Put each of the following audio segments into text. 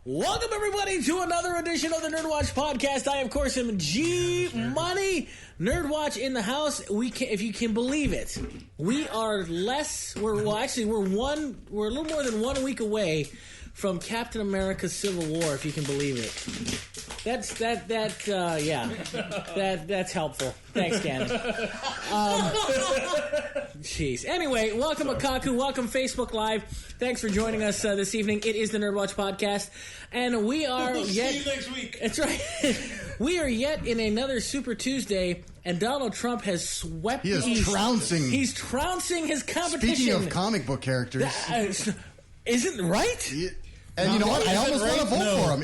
Welcome, everybody, to another edition of the NERDWatch podcast. I, of course, am G Money. NERDWatch in the house. If you can believe it, we are we're a little more than 1 week away from Captain America's Civil War, if you can believe it. That's helpful. Thanks, Cannon. Jeez. Anyway, welcome Akaku. Welcome Facebook Live. Thanks for joining us this evening. It is the NERDWatch podcast, and we are see you next week. That's right. We are yet in another Super Tuesday, and Donald Trump has swept. He is trouncing. He's trouncing his competition. Speaking of comic book characters, isn't right? And you know what? I almost want to vote for him.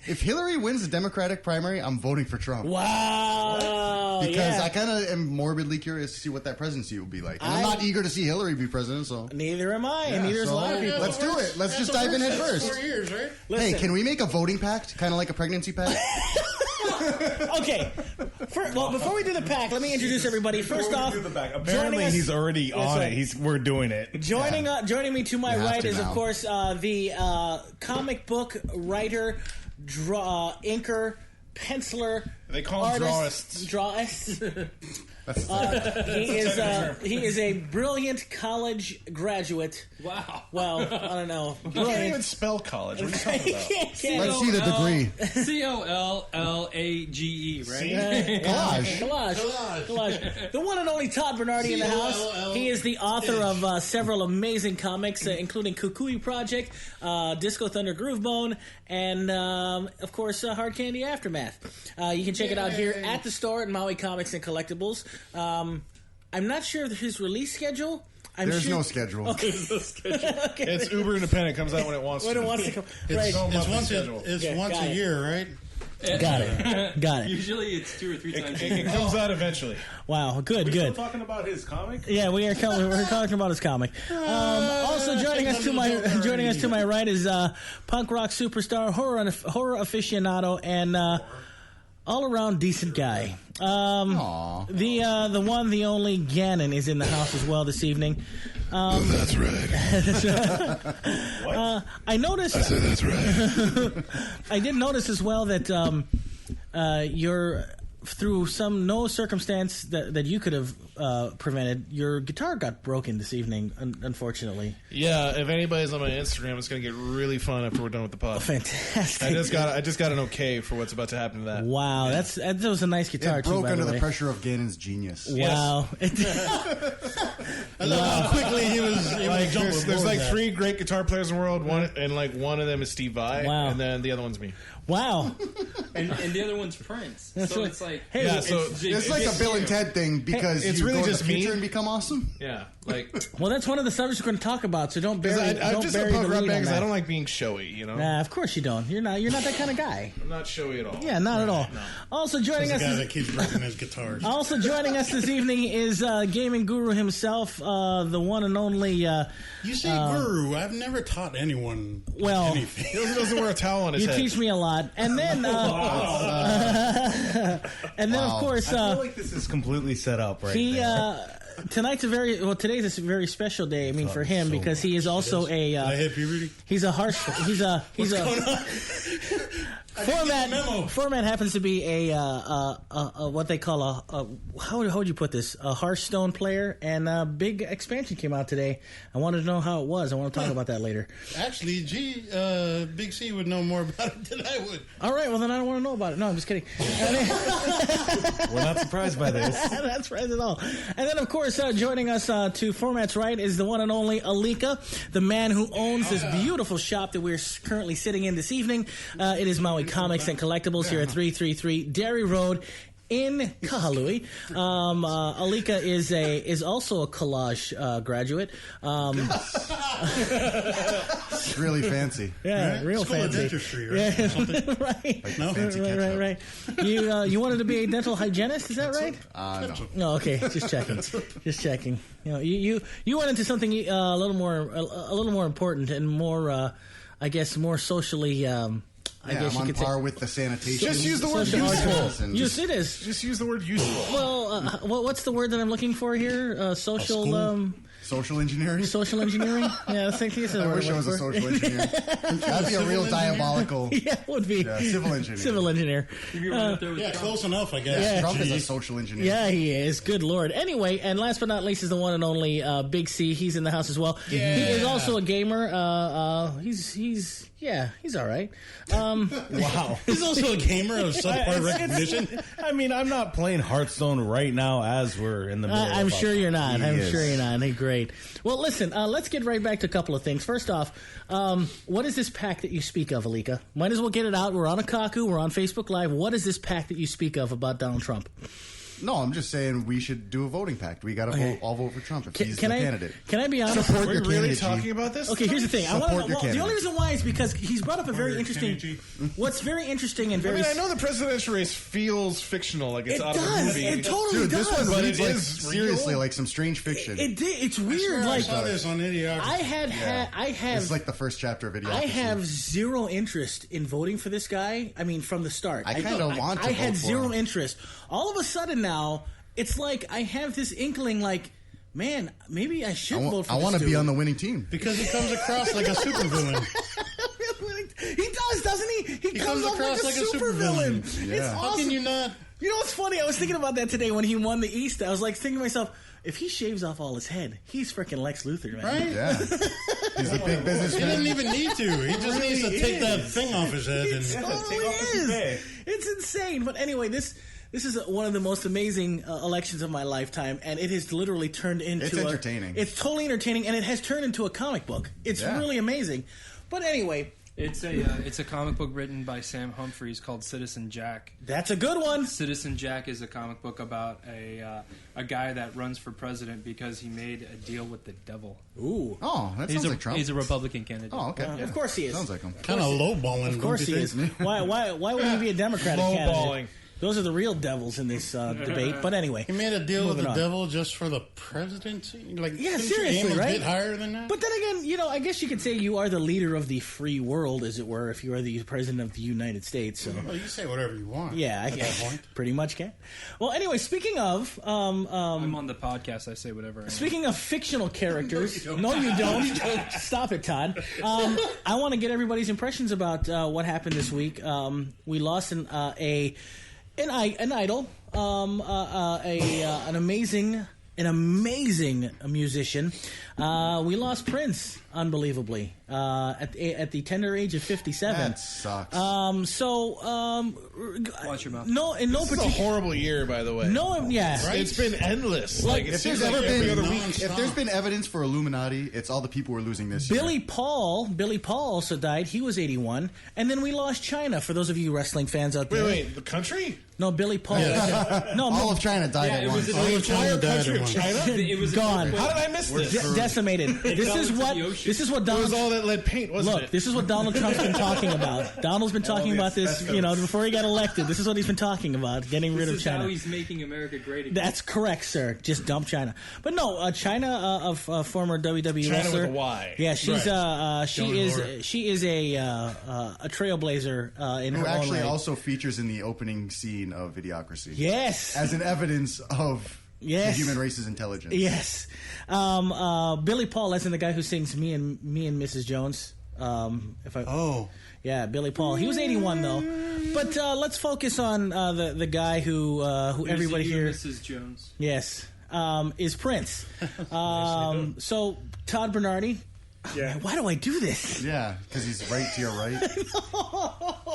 If Hillary wins the Democratic primary, I'm voting for Trump. Wow. Because I kind of am morbidly curious to see what that presidency will be like. And I'm not eager to see Hillary be president, so. Neither am I, and neither is a lot of people. Let's do it. Let's just dive in head first. 4 years, right? Listen. Hey, can we make a voting pact? Kind of like a pregnancy pact? Okay. Before we do the pact, let me introduce everybody. First off, apparently he's already on it. We're doing it. Joining me to my right is, of course, the comic book writer, inker, penciler. They call him drawists. He is a brilliant college graduate. Wow. Well, I don't know. You can't even spell college. What are you talking about? Let's see the degree. COLLAGE, right? Collage. The one and only Todd Bernardi in the house. He is the author of several amazing comics, including Kukui Project, Disco Thunder Groovebone, and, of course, Hard Candy Aftermath. You can check it out here at the store at Maui Comics and Collectibles. I'm not sure of his release schedule. There's no schedule. Okay. Okay. It's Uber Independent. Comes out when it wants to. When it wants to come. It's Right. once a year, right? Got it. Usually it's 2 or 3 times. It comes out eventually. Wow. Good. Still talking about his comic? Yeah, we're talking about his comic. Also joining us to my right is punk rock superstar, horror aficionado, and all around decent guy. The one, the only Gannon is in the house as well this evening. That's right. I noticed. I said that's right. I did notice as well that you're through no circumstance that you could have prevented, your guitar got broken this evening, unfortunately. Yeah, if anybody's on my Instagram, it's going to get really fun after we're done with the pod. Fantastic. I just got an okay for what's about to happen to that. Wow, that was a nice guitar. It broke too, under the the pressure of Gannon's genius. Wow. I love how quickly he was There's like 3 great guitar players in the world, one of them is Steve Vai, Wow. and then the other one's me. Wow. and the other one's Prince. So it's like... Hey, yeah, so It's like a Bill and Ted thing because it's you really go to just the future me. and become awesome. Yeah, like... well, that's one of the subjects we're going to talk about, so don't bury I'm just a the punk rock lead band on because that. I don't like being showy, you know? Nah, of course you don't. You're not that kind of guy. I'm not showy at all. Yeah, not at all. No. Also joining us... the guy that keeps breaking his guitars. Also joining us this evening is gaming guru himself, the one and only... You say guru. I've never taught anyone anything. He doesn't wear a towel on his you head. teach me a lot. And then... of course... I feel like this is completely set up right now. Today's a very special day. I mean, for him because he is also I hit puberty. he's a Format happens to be a what they call a how would you put this, a Hearthstone player, and a big expansion came out today. I wanted to know how it was. I want to talk about that later. Actually, Big C would know more about it than I would. All right, well then I don't want to know about it. No, I'm just kidding. We're not surprised by this. Not surprised at all. And then of course joining us to Format's right is the one and only Alika, the man who owns this beautiful shop that we're currently sitting in this evening. It is Maui Comics and Collectibles here at 333 Dairy Road in Kahalui. Alika is also a collage graduate. It's really fancy. Yeah, Right? real School of fancy. dentistry, right? Yeah, Or something? right. Like, no? Fancy ketchup. Right. You wanted to be a dental hygienist, is that right? No. No, okay, just checking. You know, you went into something a little more important and more, I guess, more socially. I guess I'm you on could par say. with the sanitation. Just use the word Social useful. arts. Yes, it is. Just use the word useful. Well, what's the word that I'm looking for here? Social. Social engineering? Social engineering? Yeah, I think he's I wish I was a social engineer. That'd be a real diabolical. Yeah, it would be. Yeah, civil engineer. Civil engineer. You're right up there with Yeah, Trump. close enough, I guess. Yeah. Trump is a Gee. social engineer. Yeah, he is. Good Lord. Anyway, and last but not least is the one and only Big C. He's in the house as well. Yeah. He is also a gamer. He's all right. Wow. He's also a gamer of subpar recognition. I mean, I'm not playing Hearthstone right now as we're in the middle I'm of sure you're not. He I'm is. sure you're not. Hey, great. Well, listen, let's get right back to a couple of things. First off, what is this pack that you speak of, Alika? Might as well get it out. We're on Akaku. We're on Facebook Live. What is this pack that you speak of about Donald Trump? No, I'm just saying we should do a voting pact. We got to all vote for Trump if he's the candidate. Can I be honest? Support Are we your really candidate, G. talking about this? Okay, here's the thing. Support your the candidate. only reason why is because he's brought up a very interesting. What's very interesting and I very. mean, I know the presidential race feels fictional, like it's It out of a does. movie. It totally Dude, this does. one But reads it like is seriously real. like some strange fiction. It's weird. Sure, I Like saw this on Idiocracy. I have. It's like the first chapter of Idiocracy. I have zero interest in voting for this guy. I mean, from the start. I kinda want to I had vote for zero him. interest. All of a sudden now, it's like I have this inkling like, man, maybe I should vote for I this want to be dude. on the winning team. Because he comes across like a supervillain. He does, doesn't he? He comes off across like a like a supervillain. supervillain. It's Yeah. How awesome. can you not? You know what's funny? I was thinking about that today when he won the East. I was like thinking to myself, if he shaves off all his head, he's freaking Lex Luthor, man. Right? Yeah. He's a big He businessman. doesn't even need to. He just needs to take that thing off his head. And Totally is. It's insane. But anyway, this is one of the most amazing elections of my lifetime, and it has literally turned into. It's entertaining. It's totally entertaining, and it has turned into a comic book. It's Yeah. really amazing. But anyway, It's a comic book written by Sam Humphries called Citizen Jack. that's a good one. Citizen Jack is a comic book about a guy that runs for president because he made a deal with the devil. Ooh. Oh, that sounds like Trump. He's a Republican candidate. Oh, okay. Of course he is. Sounds like him. kind of lowballing. Of course he is. Why would he be a Democratic candidate? Lowballing. Those are the real devils in this debate. But anyway, He made a deal with Moving the on. devil just for the presidency? Like, Yeah, couldn't you seriously, aim right? a bit higher than that? But then again, I guess you could say you are the leader of the free world, as it were, if you are the president of the United States. So, Well, you say whatever you want. yeah, I at that point. pretty much can. Well, anyway, speaking of, I'm on the podcast. I say whatever. I want. speaking of fictional characters, no, you don't. Stop it, Todd. I want to get everybody's impressions about what happened this week. We lost an idol, an amazing musician. We lost Prince, unbelievably, at the tender age of 57. That sucks. Watch your mouth. No, in no This is a particular. horrible year, by the way. No, yeah. It's been endless. Like, Like, it if seems there's like ever every been, other week. if there's been evidence for Illuminati, it's all the people we're losing this Billy year. Paul also died. He was 81. And then we lost Chyna, for those of you wrestling fans out there. Wait, the country? No, Billy Paul. No, All of China died Yeah, at it once. was All of China died country at of once. China? It was gone. How did I miss this? Decimated. This is into what the ocean. this is what It Donald was all that lead paint, wasn't Look, it? this is what Donald Trump's been talking about. Donald's been talking about this, before he got elected. This is what he's been talking about, getting rid This of is how China. he's making America great again. That's correct, sir. Just dump China. But no, Chyna, of former WWE China wrestler. with a Y. Yeah, she's Right. she is a trailblazer in Who her own actually right. also features in the opening scene of Idiocracy. Yes. As an evidence of Yes. the human race's intelligence. Yes. Billy Paul, as in the guy who sings Me and Mrs. Jones. Oh. Yeah, Billy Paul. He was 81 though. But let's focus on the guy who everybody Here's here. Mrs. Jones. Yes, is Prince. So Todd Bernardi. Yeah. Why do I do this? Yeah, because he's right to your right.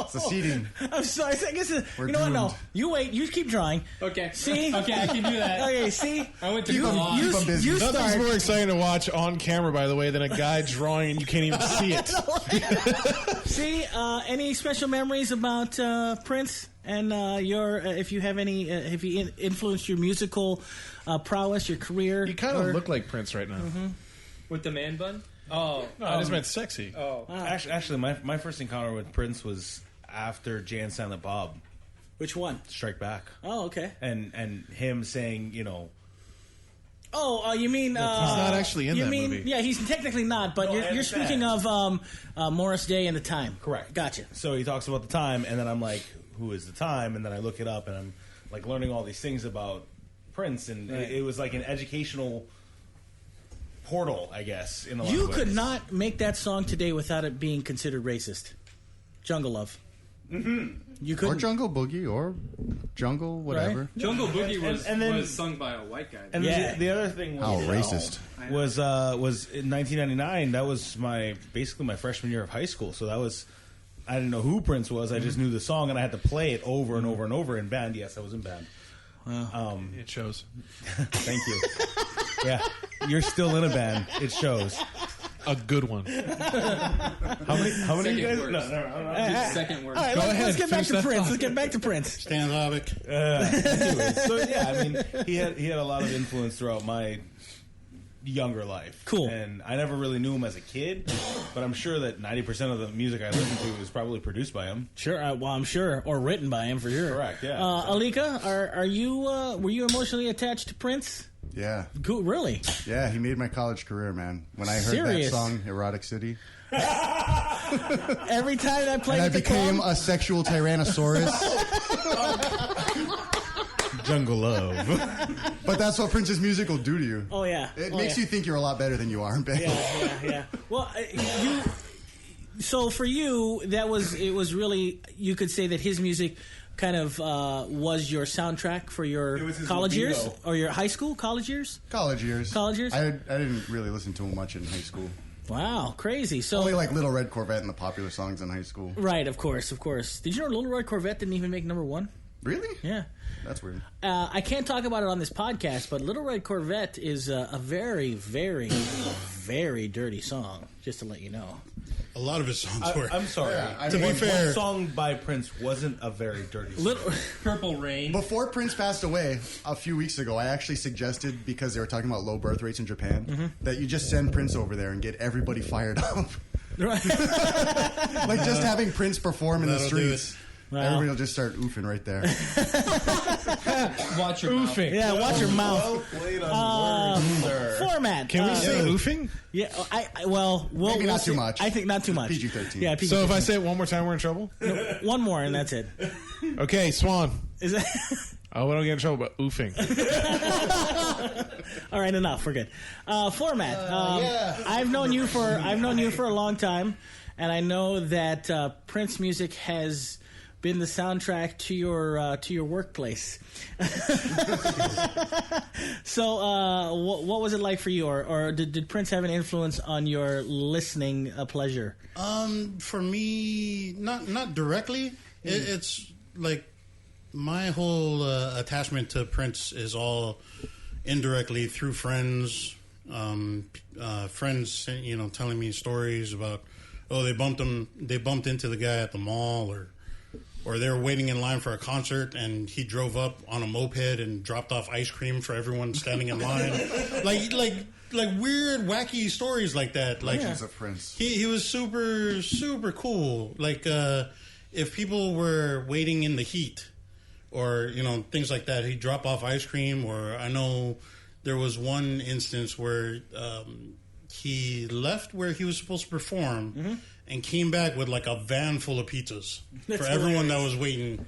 It's a seating. I'm sorry. I guess We're you know what? No, doomed. you wait. You keep drawing. Okay. See? Okay, I can do that. Okay. See. I went to Keep him- Milan. keep him busy. You Nothing's start. more exciting to watch on camera, by the way, than a guy drawing and you can't even see it. See, any special memories about Prince and your, if you have any, if he influenced your musical prowess, your career? You kind of look like Prince right now. With the man bun? Oh. No, I just meant sexy. Oh. Actually, my first encounter with Prince was after Jay and Silent Bob Which one? Strike Back, Oh, okay. and him saying, Oh, you mean he's not actually in you that mean, movie. Yeah, he's technically not, but No, I you're understand. speaking of Morris Day and the Time. Correct. Gotcha. So he talks about the time, and then I'm like, who is the time? And then I look it up, and I'm like learning all these things about Prince, and it was like an educational portal, I guess. In a lot You of ways. could not make that song today without it being considered racist. Jungle Love. Mm-hmm. You Or couldn't. Jungle Boogie, or Jungle whatever. Right. Jungle Boogie then- was sung by a white guy. And Yeah. the other thing was, How racist. was in 1999. That was basically my freshman year of high school. So that was, I didn't know who Prince was. I just knew the song, and I had to play it over and over and over in band. Yes, I was in band. It shows. Thank you. Yeah, you're still in a band. It shows. A good one. How many of you guys? Second No, worst. no. Second word. All right, Go let's ahead, get back finish to that Prince. thought. Let's get back to Prince. Stan Lovick. So yeah, I mean, he had a lot of influence throughout my younger life. Cool. And I never really knew him as a kid, but I'm sure that 90% of the music I listened to was probably produced by him. Sure, well, I'm sure, or written by him for sure. Correct, yeah. Alika, are you? Were you emotionally attached to Prince? Yeah. Really? Yeah, he made my college career, man. When I heard Serious? that song, Erotic City. Every time I played And I at the became club, a sexual tyrannosaurus. Jungle Love. But that's what Prince's music will do to you. Oh yeah, It oh, makes yeah. you think you're a lot better than you are, babe. Yeah. Well, you. So for you, it was really, you could say that his music kind of was your soundtrack for your It was his college years libido. or your high school, college years. College years. College years? I didn't really listen to him much in high school. Wow, crazy. So Only like Little Red Corvette and the popular songs in high school. right, of course. Did you know Little Red Corvette didn't even make number one? Really? Yeah. That's weird. I can't talk about it on this podcast, but Little Red Corvette is a very, very, very dirty song, just to let you know. A lot of his songs were. I'm sorry. Yeah, To be One fair- song by Prince wasn't a very dirty song. Little, Purple Rain. Before Prince passed away a few weeks ago, I actually suggested, because they were talking about low birth rates in Japan, that you just send Prince over there and get everybody fired up. Like just having Prince perform in the That'll do streets. Wow. Everybody will just start oofing right there. Watch your mouth. yeah, watch your mouth. Well played on words, sir. Format. Can we say oofing? Yeah, we'll Maybe we'll not too see. much. I think not too much. PG-13. Yeah, PG-13. So if I say it one more time, we're in trouble? one more and that's it. Okay, Swan. Is that Oh, we don't get in trouble, but oofing. all right? Enough. We're good. Format. Yeah. I've known you for a long time, and I know that Prince music has been the soundtrack to your workplace. So, what was it like for you, or did Prince have an influence on your listening pleasure? For me, not directly. It's like my whole attachment to Prince is all indirectly through friends. Friends, telling me stories about, they bumped into the guy at the mall, or they were waiting in line for a concert and he drove up on a moped and dropped off ice cream for everyone standing in line. like weird, wacky stories like that. Like Legends of Prince. he was super, super cool. Like if people were waiting in the heat or, things like that, he'd drop off ice cream. Or I know there was one instance where he left where he was supposed to perform and came back with like a van full of pizzas for everyone that was waiting.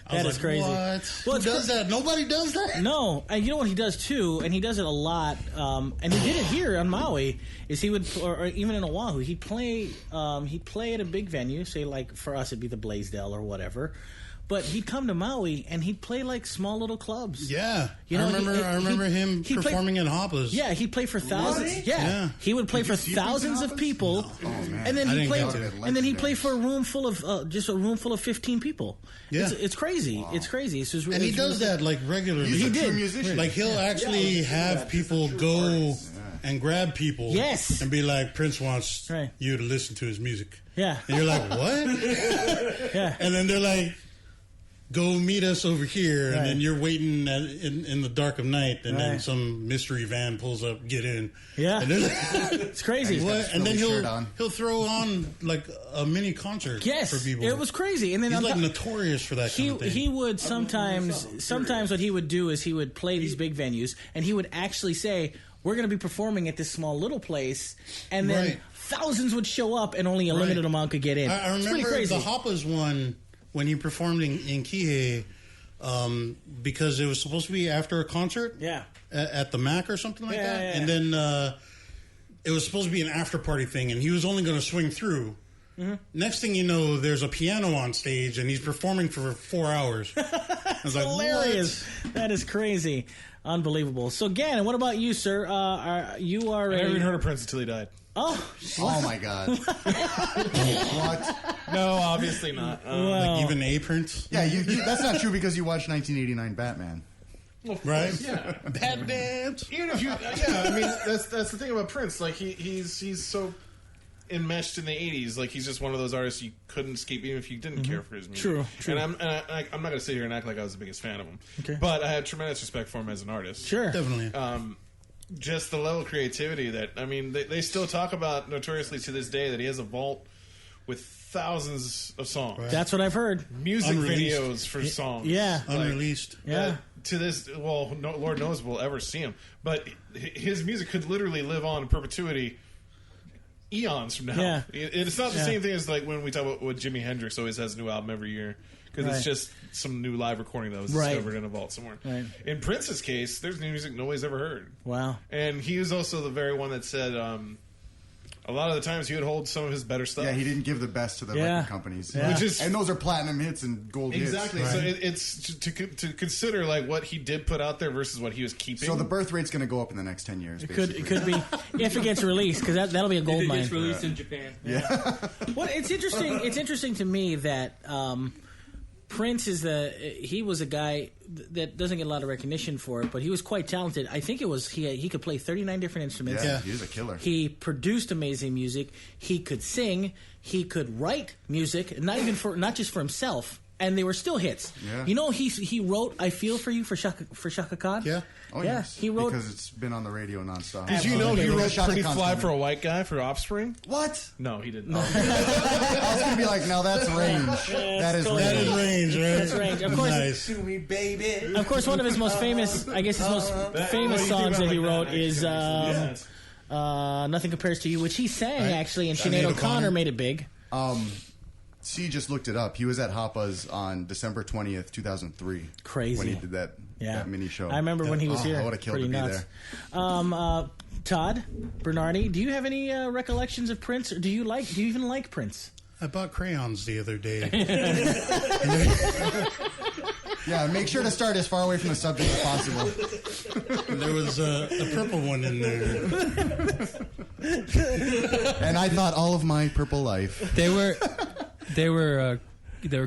I That was is like, crazy. What? Well, Who it's does that? Nobody does that. No, and you know what he does too, and he does it a lot. And he did it here on Maui. Is he would, or even in Oahu, he'd play at a big venue, say like for us it'd be the Blaisdell or whatever. But he'd come to Maui and he'd play like small little clubs. Yeah, You know, I remember him he played- performing in Hoppers. Yeah, he'd play for thousands. Really? Yeah. He would play for see Prince thousands in of Hoppers? people, No. Oh, man. and then I he didn't played, get to and then he'd play Legendary. for a room full of just a room full of 15 people. Yeah. It's crazy. It's crazy. It's just, And he it's does really- that like regularly. He's a did. true musician. Like he'll actually have people go and grab people, Yes. and be like, Prince wants Right. you to listen to his music, Yeah. and you're like, what? Yeah. And then they're like, go meet us over here, Right. and then you're waiting in the dark of night, and then Right. some mystery van pulls up, get in, Yeah. and they're like, It's crazy. what? And then Philly shirt on. he'll throw on like a mini concert Yes, for people. it was crazy. And then He's on like top- notorious for that kind of thing. he would sometimes what he would do is he would play these big venues and he would actually say, we're going to be performing at this small little place, and then Right. thousands would show up and only a limited Right. amount could get in. I It's pretty remember crazy. the Hoppers one when he performed in Kihei. because it was supposed to be after a concert. Yeah. At the Mac or something like that. Yeah. And then it was supposed to be an after party thing, and he was only going to swing through. Mm-hmm. Next thing you know, there's a piano on stage, and he's performing for 4 hours. I was like, Hilarious. what? That is crazy. Unbelievable. So, Gannon, what about you, sir? You are I never even heard of Prince until he died. Oh, Oh my God! What? No, obviously not. Like even A Prince? Yeah, that's not true because you watched 1989 Batman. Right? Yeah. Bad dance. Even if you, yeah, I mean that's the thing about Prince. Like he's so enmeshed in the '80s. Like he's just one of those artists you couldn't escape, even if you didn't care for his music. True. And I'm not going to sit here and act like I was the biggest fan of him. Okay. But I had tremendous respect for him as an artist. sure. Definitely. Just the level of creativity that they still talk about notoriously to this day that he has a vault with thousands of songs. Right. That's what I've heard. Music Unreleased. videos for songs. Yeah. Unreleased. Yeah. To this, well, no, Lord knows if we'll ever see him, but his music could literally live on in perpetuity eons from now. Yeah. It's not the Yeah. same thing as like when we talk about what Jimi Hendrix always has a new album every year because Right. it's just some new live recording that was Right. discovered in a vault somewhere. Right. In Prince's case, there's new music nobody's ever heard. Wow. And he was also the very one that said a lot of the times he would hold some of his better stuff. Yeah, he didn't give the best to the Yeah. record companies. Yeah. Which is- and those are platinum hits and gold Exactly. hits. So it's to consider like what he did put out there versus what he was keeping. So the birth rate's going to go up in the next 10 years. It Basically. could be if it gets released because that'll be a gold It mine. gets released in Japan. Well, it's interesting. It's interesting to me that Prince he was a guy that doesn't get a lot of recognition for it, but he was quite talented. I think it was he could play 39 different instruments. Yeah, he was a killer. He produced amazing music. He could sing. He could write music, not just for himself. And they were still hits. Yeah. You know, he wrote "I Feel for You" for Shaka Khan. Yeah. Oh, Yeah, yes. he wrote- because it's been on the radio nonstop. Did you know he Okay, wrote Shaka "Pretty Khan's Fly coming. for a White Guy" for Offspring? What? No, he didn't. I was going to be like, now that's range. That is totally That is range. range, right? That's range. Of course, Nice. To me, baby. Of course, one of his most famous, I guess his most famous songs that he wrote is "Nothing Compares to You," which he sang Right. actually, and Sinead Sinead O'Connor O'Connor. made it big. C just looked it up. He was at Hoppa's on December 20th, 2003. Crazy. When he did that mini show. I remember when he was here. I would have killed Pretty to be nuts. there. Todd Bernardi, do you have any recollections of Prince, or do you even like Prince? I bought crayons the other day. Yeah, make sure to start as far away from the subject as possible. There was a purple one in there. And I thought all of my purple life. They were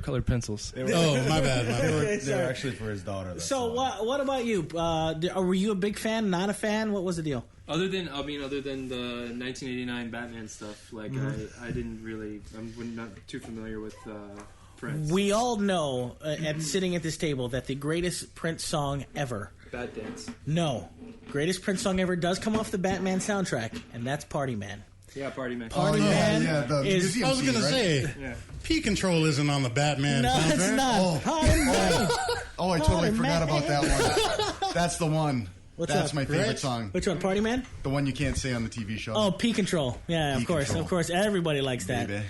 colored pencils. Oh, my bad. They were actually for his daughter. that's So all. what about you? Were you a big fan? Not a fan? What was the deal? Other than the 1989 Batman stuff, like I didn't really, I'm not too familiar with Prince. We all know, sitting at this table, that the greatest Prince song ever. Bad Dance. No, greatest Prince song ever does come off the Batman soundtrack, and that's Party Man. Yeah, Party Man. Party Man the is- museum I was going to scene, right? say, Yeah. P Control isn't on the Batman No, soundtrack. it's not. Oh. Party Man. Oh, I totally Party forgot Man. about that one. That's the one. What's That's up? my favorite Right? song. Which one? Party Man? The one you can't say on the TV show. Oh, P Control. Yeah, of P course, Control. of course. Everybody likes that. Baby.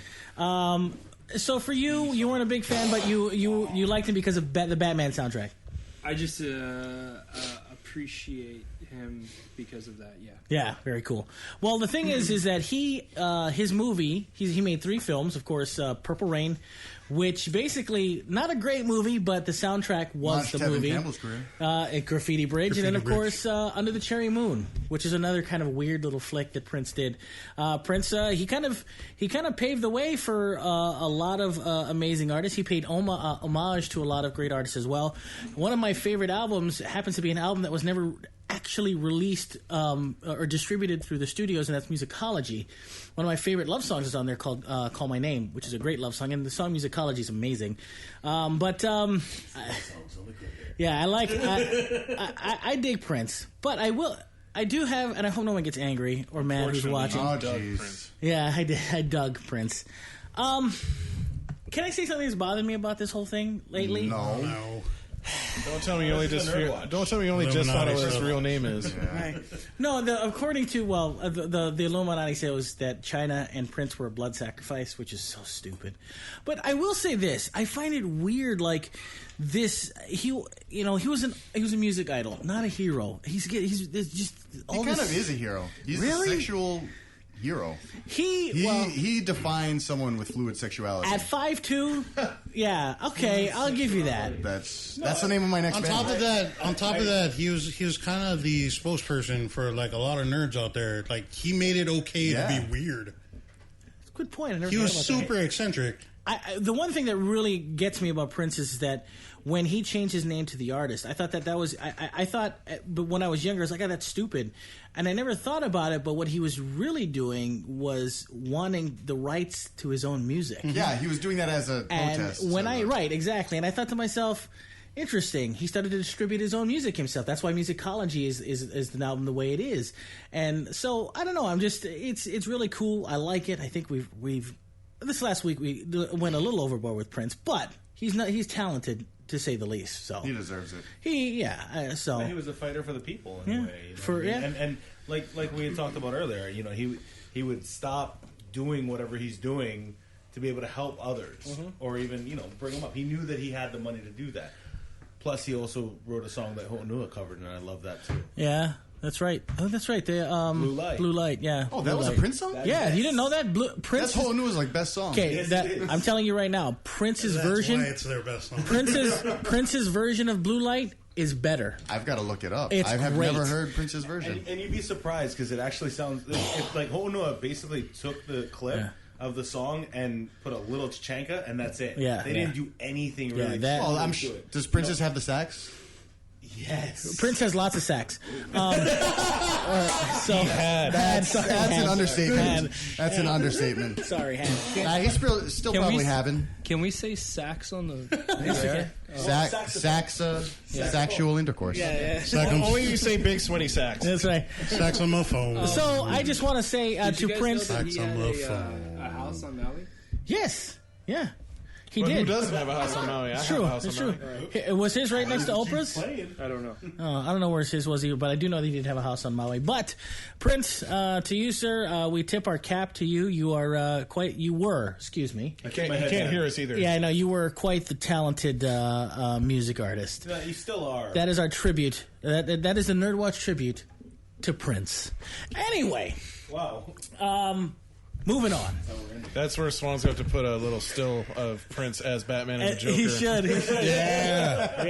So for you weren't a big fan, but you liked him because of the Batman soundtrack. I just appreciate him because of that. Yeah. Yeah, very cool. Well, the thing is that his movie, he made 3 films, of course, Purple Rain, which basically not a great movie, but the soundtrack was Launched the Tevin movie. Campbell's career. At Graffiti Bridge, and then of Graffiti course Under the Cherry Moon, which is another kind of weird little flick that Prince did. Prince he kind of paved the way for a lot of amazing artists. He paid homage to a lot of great artists as well. One of my favorite albums happens to be an album that was never actually released or distributed through the studios, and that's Musicology. One of my favorite love songs is on there called Call My Name, which is a great love song, and the song Musicology is amazing. Yeah, I dig Prince, but I do have, and I hope no one gets angry or mad who's watching. Oh, jeez. Yeah, I dug Prince. Can I say something that's bothered me about this whole thing lately? No. No. Don't tell me you only just found out what his real name is. Right. No, according to the Illuminati say was that Chyna and Prince were a blood sacrifice, which is so stupid. But I will say this: I find it weird, like this. He was a music idol, not a hero. He's just all He kind of is a hero. He's Really? a sexual hero. He defines someone with fluid sexuality. At 5'2", yeah, okay, I'll give you that. That's the name of my next On band. top of that, he was kind of the spokesperson for like a lot of nerds out there. Like he made it okay to be weird. Good point. I never He thought was about that. super eccentric. The one thing that really gets me about Prince is that when he changed his name to the artist, I thought that was I thought, but when I was younger, I was like, oh, that's stupid, and I never thought about it. But what he was really doing was wanting the rights to his own music. Yeah, he was doing that as a protest. Right, exactly, and I thought to myself, interesting. He started to distribute his own music himself. That's why Musicology is an album the way it is, and so I don't know. It's really cool. I like it. I think we've this last week we went a little overboard with Prince, but he's talented to say the least. So He deserves it. He was a fighter for the people in a way. You know what I mean? And like we had talked about earlier, he would stop doing whatever he's doing to be able to help others, or even bring them up. He knew that he had the money to do that. Plus, he also wrote a song that Honua covered, and I love that too. Yeah. That's right. Oh, that's right. The Blue Light. Yeah. Oh, that Blue was Light. a Prince song? Yeah, you didn't know that? Prince. That's whole news like best song. Okay, Yes, it is. I'm telling you right now, Prince's That's version. why it's their best song. Prince's version of Blue Light is better. I've got to look it up. It's I have great. never heard Prince's version. And you'd be surprised because it actually sounds it's like Honua basically took the clip of the song and put a little Chyna, and that's it. Yeah, they didn't do anything really. that- Well, I'm to sure. it. Does Princess have the sax? Yes. Prince has lots of sax. So That's an understatement. Had. That's an understatement. Sorry, He's still Can probably we- having Can we say sax on the air? sexual intercourse. Only you say big sweaty sacks. That's right. Saxophone. So I just want to say Did you to guys Prince, know that he had Saxophone. a house on Maui? yes, yeah, he But who did. doesn't have a house on Maui? I It's have true. a house It's on true. Maui. Was his right next to Oprah's? I don't know. I don't know where his was either, but I do know that he did have a house on Maui. But Prince, to you, sir, we tip our cap to you. You are excuse me. You can't hear us either. Yeah, I know you were quite the talented music artist. No, you still are. That is our tribute. That is a NERDWatch tribute to Prince. Anyway, Wow. moving on. That's where Swan's have to put a little still of Prince as Batman and the Joker. He should. Yeah.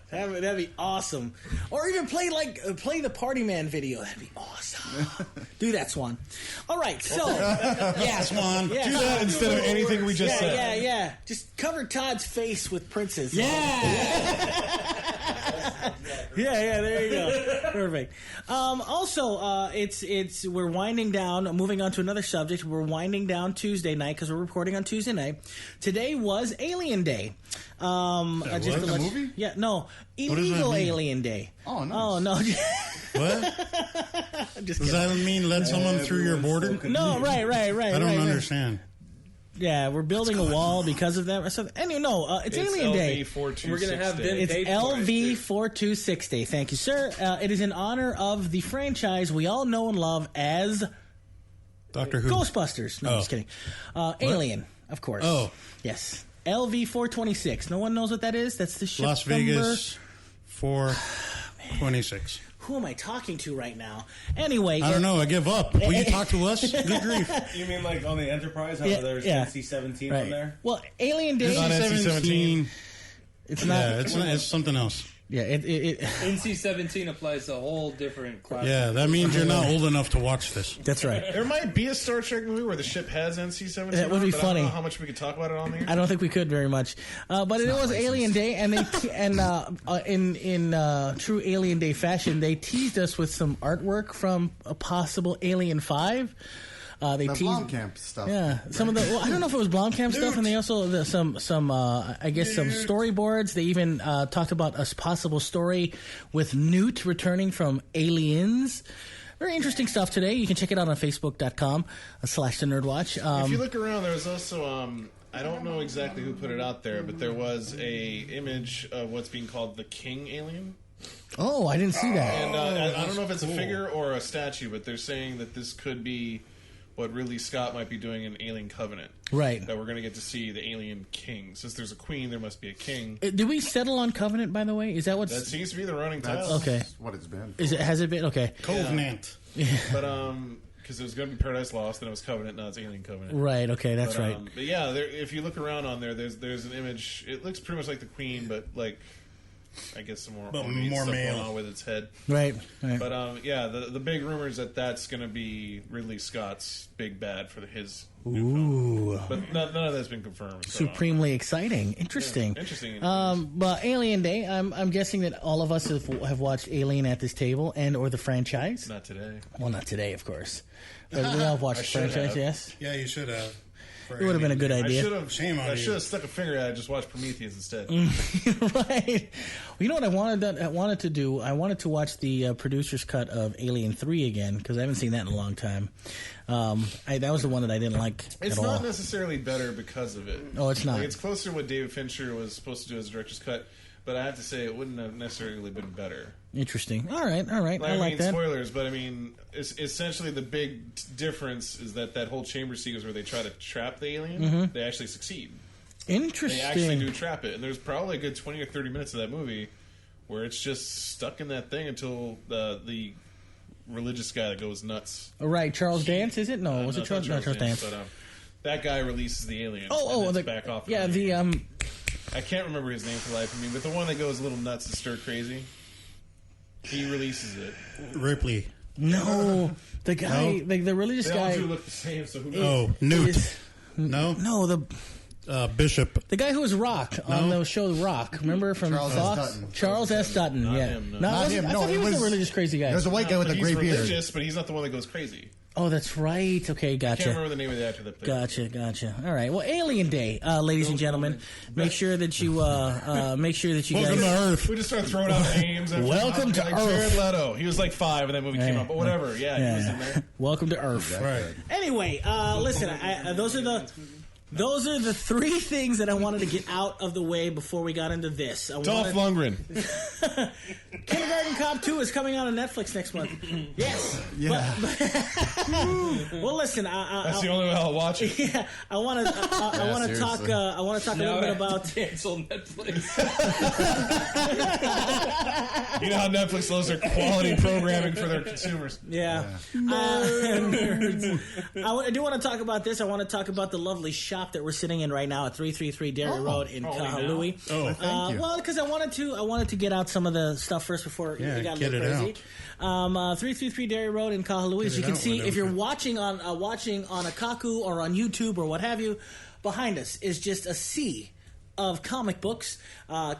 Yeah, that'd be awesome. Or even play the Party Man video. That'd be awesome. Do that, Swan. All right, so yeah, Swan. Yeah. Do that instead of anything we just said. Yeah. Just cover Todd's face with Prince's. Yeah, there you go. Perfect. Also, we're winding down. Moving on to another subject. We're winding down Tuesday night because we're recording on Tuesday night. Today was Alien Day. What? To The let you- movie? Yeah, no, does that illegal mean? Alien Day. Oh, nice. Oh no. What? I'm just Does kidding. that mean let someone through your border? No, right. I don't understand. Yeah, we're building a wall because of them. So, anyway, no, it's Alien Day. We're gonna have Ben It's pay for it, too. LV4260. Thank you, sir. It is in honor of the franchise we all know and love as Doctor Who. Ghostbusters. No, I'm just kidding. Alien, of course. Oh. Yes. LV426. No one knows what that is? That's the ship Las Vegas 426. Who am I talking to right now? Anyway. I don't know. I give up. Will you talk to us? Good grief. You mean like on the Enterprise? How Yeah, there's yeah. NC-17 Right. on there? Well, Alien Day. on NC-17. It's not. Yeah, it's something else. Yeah, NC-17 applies to a whole different class. Yeah, that means you're not old enough to watch this. that's right. There might be a Star Trek movie where the ship has NC-17. That would be but funny. I don't know how much we could talk about it on here. I don't think we could very much, but it was Alien Day, and in true Alien Day fashion, they teased us with some artwork from a possible Alien 5. They The teased, Blomkamp stuff. yeah, some of the. Well, I don't know if it was Blomkamp stuff, and they also some I guess some storyboards. They even talked about a possible story with Newt returning from Aliens. Very interesting stuff today. You can check it out on Facebook.com/the NERDWatch. If you look around, there's also I don't know exactly who put it out there, but there was a image of what's being called the King alien. Oh, I didn't see that. And I don't know if it's a figure or a statue, but they're saying that this could be what Ridley Scott might be doing in Alien Covenant. Right. That we're going to get to see the alien king. Since there's a queen, there must be a king. Did we settle on Covenant, by the way? Is that what's... That seems to be the running title. Okay. What it's been. Has it been? Okay. Covenant. But, because it was going to be Paradise Lost, then it was Covenant, now it's Alien Covenant. Right, okay, that's right. But yeah, if you look around on there, there's an image. It looks pretty much like the queen, but like, I guess some more stuff more male going on with its head. Right. But yeah, the big rumor is that that's going to be Ridley Scott's big bad for his new film. But none of that's been confirmed. So, supremely exciting. Interesting. Yeah, interesting. But Alien Day, I'm guessing that all of us have watched Alien at this table and or the franchise. Not today. Well, not today, of course. But we all have watched the franchise, yes? Yeah, you should have. It would have been a good idea. I should have stuck a finger at it and just watched Prometheus instead. Right. Well, you know what I wanted to do? I wanted to watch the producer's cut of Alien 3 again, because I haven't seen that in a long time. That was the one that I didn't like It's at all. not necessarily better because of it. Oh, it's not. Like, it's closer to what David Fincher was supposed to do as a director's cut, but I have to say it wouldn't have necessarily been better. Interesting. All right. I like mean, that. Spoilers, but I mean, essentially the big difference is that whole chamber sequence where they try to trap the alien, they actually succeed. Interesting. They actually do trap it, and there's probably a good 20 or 30 minutes of that movie where it's just stuck in that thing until the religious guy that goes nuts. Right, Charles Dance, is it? No, was it Charles? No, Charles Dance. But that guy releases the alien. Back off. Yeah, I can't remember his name for the life of me, but the one that goes a little nuts and stir crazy. He releases it. Ripley. No, the guy, the religious guy. They all do look the same. So who knows? Newt. No, the Bishop. the guy who was Rock on the show Rock. Remember from Charles S. Fox? Dutton. Charles S. Dutton. Not yeah, him, no. Not him. I No, thought he it was was the religious crazy guy. There's a white guy with a He's gray beard. religious, but he's not the one that goes crazy. Oh, that's right. Okay, I can't gotcha. remember the name of the actor that played. Gotcha. All right. Well, Alien Day, ladies and gentlemen. Make sure that you Welcome guys. to Earth. We just start throwing out names. Welcome to like Earth. Jared Leto. He was like 5 when that movie came out, but whatever. Yeah, he was in there. Welcome to Earth. Right. Anyway, listen. Those are the 3 things that I wanted to get out of the way before we got into this. Dolph Lundgren. Kindergarten Cop 2 is coming out on Netflix next month. Yes. Yeah. Well, listen. That's the only way I'll watch it. Yeah, I want to talk. seriously. I want to talk a little bit about. cancel Netflix. You know how Netflix loves their quality programming for their consumers. Yeah. Nerds. I do want to talk about this. I want to talk about the lovely shop that we're sitting in right now at 333 Dairy Road in Kahului. Oh, thank you. Well, because I wanted to get out some of the stuff first before it got a get little it crazy. 333 Dairy Road in Kahului. As you can out see, whenever. if you're watching on Akaku or on YouTube or what have you, behind us is just a sea of comic books.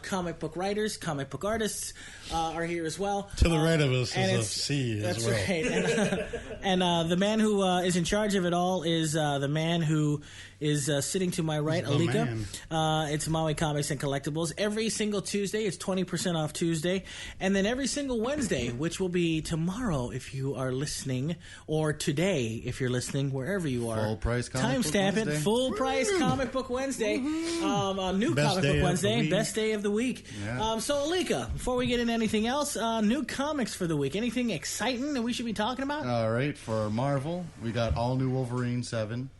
Comic book writers, comic book artists are here as well. To the right of us and is a it's- sea as That's well. right. And the man who is in charge of it all is the man who is sitting to my right, The Alika. It's Maui Comics and Collectibles. Every single Tuesday, it's 20% off Tuesday. And then every single Wednesday, which will be tomorrow if you are listening, or today if you're listening, wherever you are. Full price comic book Timestamp it. Wednesday. Full price comic book Wednesday. New Best comic day book of the Wednesday. week. Best day of the week. Yeah. So, Alika, before we get into anything else, new comics for the week. Anything exciting that we should be talking about? All right, for Marvel, we got all new Wolverine 7.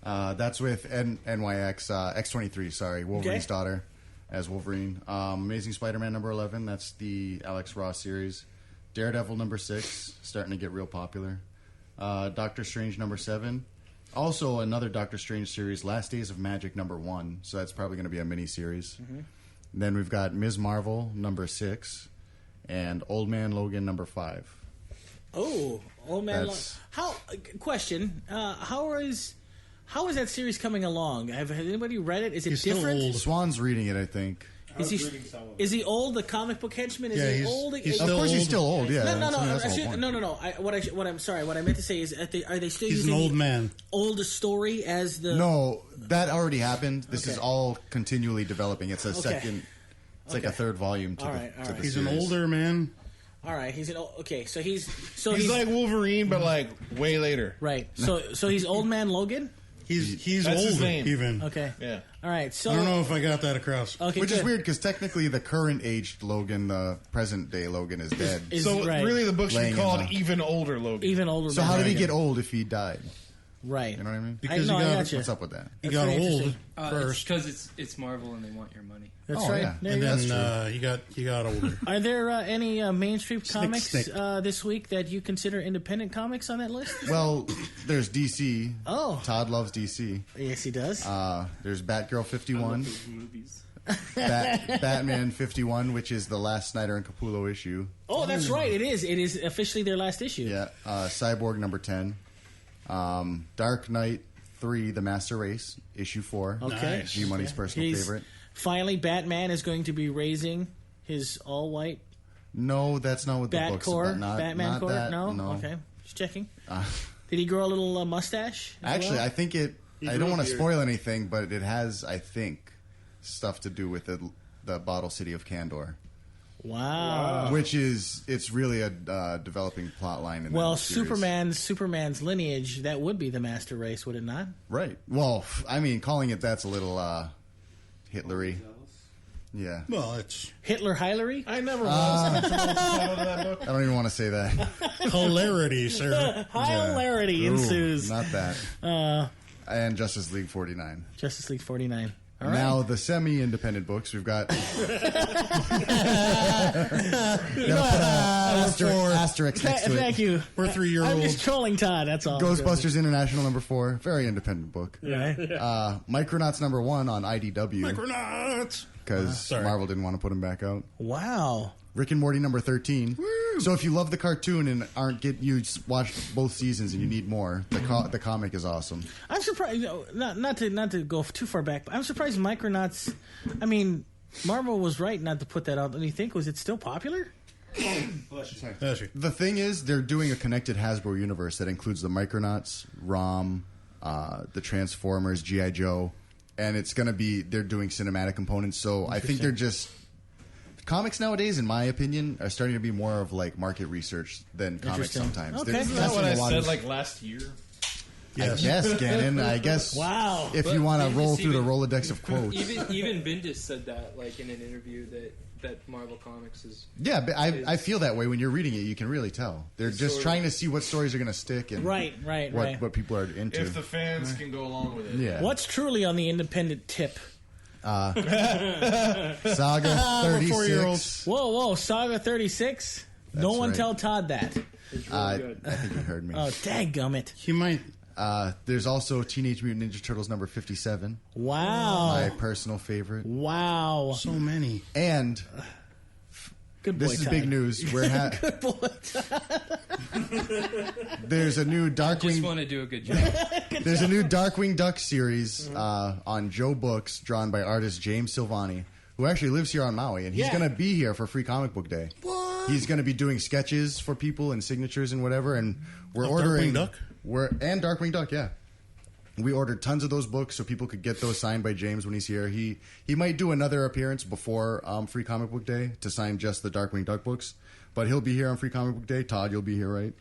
That's with NYX X-23. Sorry, Wolverine's daughter as Wolverine. Amazing Spider-Man number 11. That's the Alex Ross series. Daredevil number 6, starting to get real popular. Doctor Strange number 7. Also, another Doctor Strange series, Last Days of Magic number 1. So that's probably going to be a mini series. Then we've got Ms. Marvel number 6, and Old Man Logan number 5. Oh, Old Man. That's- Question? How is that series coming along? Has anybody read it? Is it He's still different? old. Swan's reading it, I think. Is he old? The comic book henchman? Is Yeah, he he's- old? he's Of still course, he's old. still old. Yeah. No. that's the whole point. No. What I meant to say is, are they still He's using an old man. old story as the? No, that already happened. This is all continually developing. It's a second. It's like a third volume to All the, right, all to right. the He's an series. older man. All right, he's an old. Okay, he's He's like Wolverine, but like way later. right. So he's Old Man Logan. He's That's his old, name. even. Okay. Yeah. All right. So I don't know if I got that across. Okay, Which is good. weird because technically the current aged Logan, the present day Logan, is dead. Is So right. really, the book should Laying be in called the- Even Older Logan. even older. So how did he Logan. get old if he died? Right. You know what I mean? Because I he got gotcha. What's up with that? he That's got very old interesting. first, Because it's Marvel and they want your money. That's Oh, right. yeah. There and you go. then he got older. Are there any mainstream comics snick. this week that you consider independent comics on that list? Well, there's DC. Oh. Todd loves DC. Yes, he does. There's Batgirl I love 51, those movies. Batman 51, which is the last Snyder and Capullo issue. Oh, that's right. It is. It is officially their last issue. Yeah, Cyborg number 10, Dark Knight 3, The Master Race, issue 4. Okay. Nice. G Money's personal He's- favorite. Finally, Batman is going to be raising his all-white No, that's not what the book's Batcore. about. Not, Batman not core? that, No? no. Okay. Just checking. Did he grow a little mustache? as Actually, well? I think it. I grew don't a want to beard. spoil anything, but it has, I think, stuff to do with the Bottle City of Kandor, Wow. which is it's really a developing plot line. In Well, that series. Superman's lineage, that would be the Master Race, would it not? Right. Well, I mean, calling it that's a little Hitlery. Yeah. Well, it's Hitler Hillary? I never was. Title to that book. I don't even want to say that. hilarity, sir. Hilarity Ooh, ensues. Not that. And Justice League 49. Justice League 49. All right. Now the semi-independent books we've got. Asterisk next to it. Thank you. We're 3-year-olds. I'm just trolling Todd, that's all. Ghostbusters International number 4, very independent book. Yeah. Micronauts number 1 on IDW Micronauts. because Sorry. Marvel didn't want to put them back out. Wow. Rick and Morty number 13. So if you love the cartoon and you watched both seasons and you need more, the comic is awesome. I'm surprised, not to go too far back, but I'm surprised Micronauts, I mean, Marvel was right not to put that out. Do you think, was it still popular? That's right. The thing is, they're doing a connected Hasbro universe that includes the Micronauts, ROM, the Transformers, G.I. Joe, and it's going to be, they're doing cinematic components. So I think they're just, comics nowadays, in my opinion, are starting to be more of like market research than comics Interesting. sometimes. Okay. They're Isn't Is that testing what I a lot said of- like last year? Yes. Yes, Gannon. I guess. Wow. If But you want to Bendis roll through the even- Rolodex of quotes. Even Bendis said that, like in an interview, that Marvel Comics is. Yeah, but I feel that way when you're reading it. You can really tell they're It's just sort of- trying to see what stories are going to stick and Right. what people are into. If the fans can go along with it. Yeah, What's truly on the independent tip? Saga 36? Whoa, Saga 36? No That's one right. tell Todd that. It's really good. I think you heard me. Oh, dadgummit. He might. There's also Teenage Mutant Ninja Turtles number 57, Wow. my personal favorite, Wow. So many. and Good boy, this is Todd. big news. Good boy, There's a new Just Darkwing. want to do a good job. There's a new Darkwing Duck series on Joe Books, drawn by artist James Silvani, who actually lives here on Maui, and he's Yeah. going to be here for Free Comic Book Day. What? He's going to be doing sketches for people and signatures and whatever, and we're Of ordering Darkwing Duck? And Darkwing Duck, yeah. We ordered tons of those books so people could get those signed by James when he's here. He might do another appearance before Free Comic Book Day to sign just the Darkwing Duck books, but he'll be here on Free Comic Book Day. Todd, you'll be here, right?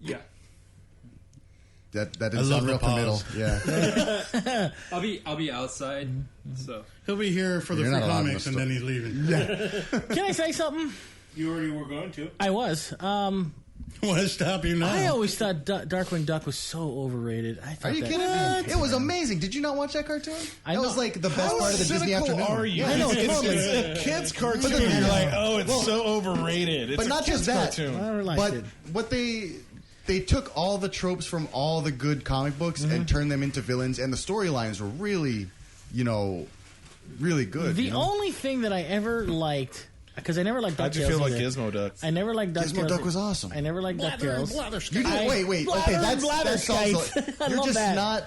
Yeah, That I didn't love sound the real committal. pause. Yeah. I'll be outside. So He'll be here for the You're free not allowed in comics, the and then he's leaving. Can I say something? You already were going to. I was. What stop you now? I always thought Darkwing Duck was so overrated. I thought Are you that, kidding me? It was amazing. Did you not watch that cartoon? I That know. was like the best part of the Disney afternoon. Are you? I know, it's, totally. it's a kid's cartoon. But then- You're like, oh, it's so overrated. It's But a not kid's just that. cartoon. I liked But it. what they took all the tropes from all the good comic books and turned them into villains, and the storylines were really, really good. The you know? only thing that I ever liked, because I never liked DuckTales. How'd you feel about either. Gizmo Duck? I never liked DuckTales. Gizmo Duck was awesome. I never liked DuckTales. You didn't, wait. Okay, that's also. I You're love just that. not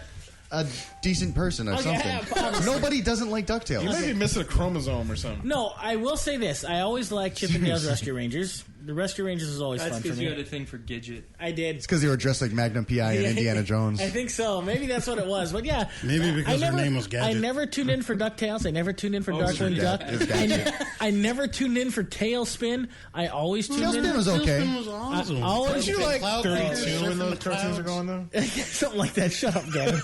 a decent person or Okay, something. obviously. Nobody doesn't like DuckTales. You may be missing a chromosome or something. No, I will say this. I always liked Chip and Dale's Rescue Rangers. The Rescue Rangers is always That's fun for because me. you had a thing for Gidget. I did. It's because you were dressed like Magnum P.I. and Indiana Jones. I think so. Maybe that's what it was. But yeah. Maybe because her name was Gadget. I never tuned in for DuckTales. I never tuned in for Darkwing Duck. I never tuned in for Tailspin. I always tuned in. Tailspin was okay. Tailspin was awesome. Always you like 32 when those cartoons are going though? Something like that. Shut up, Gavin.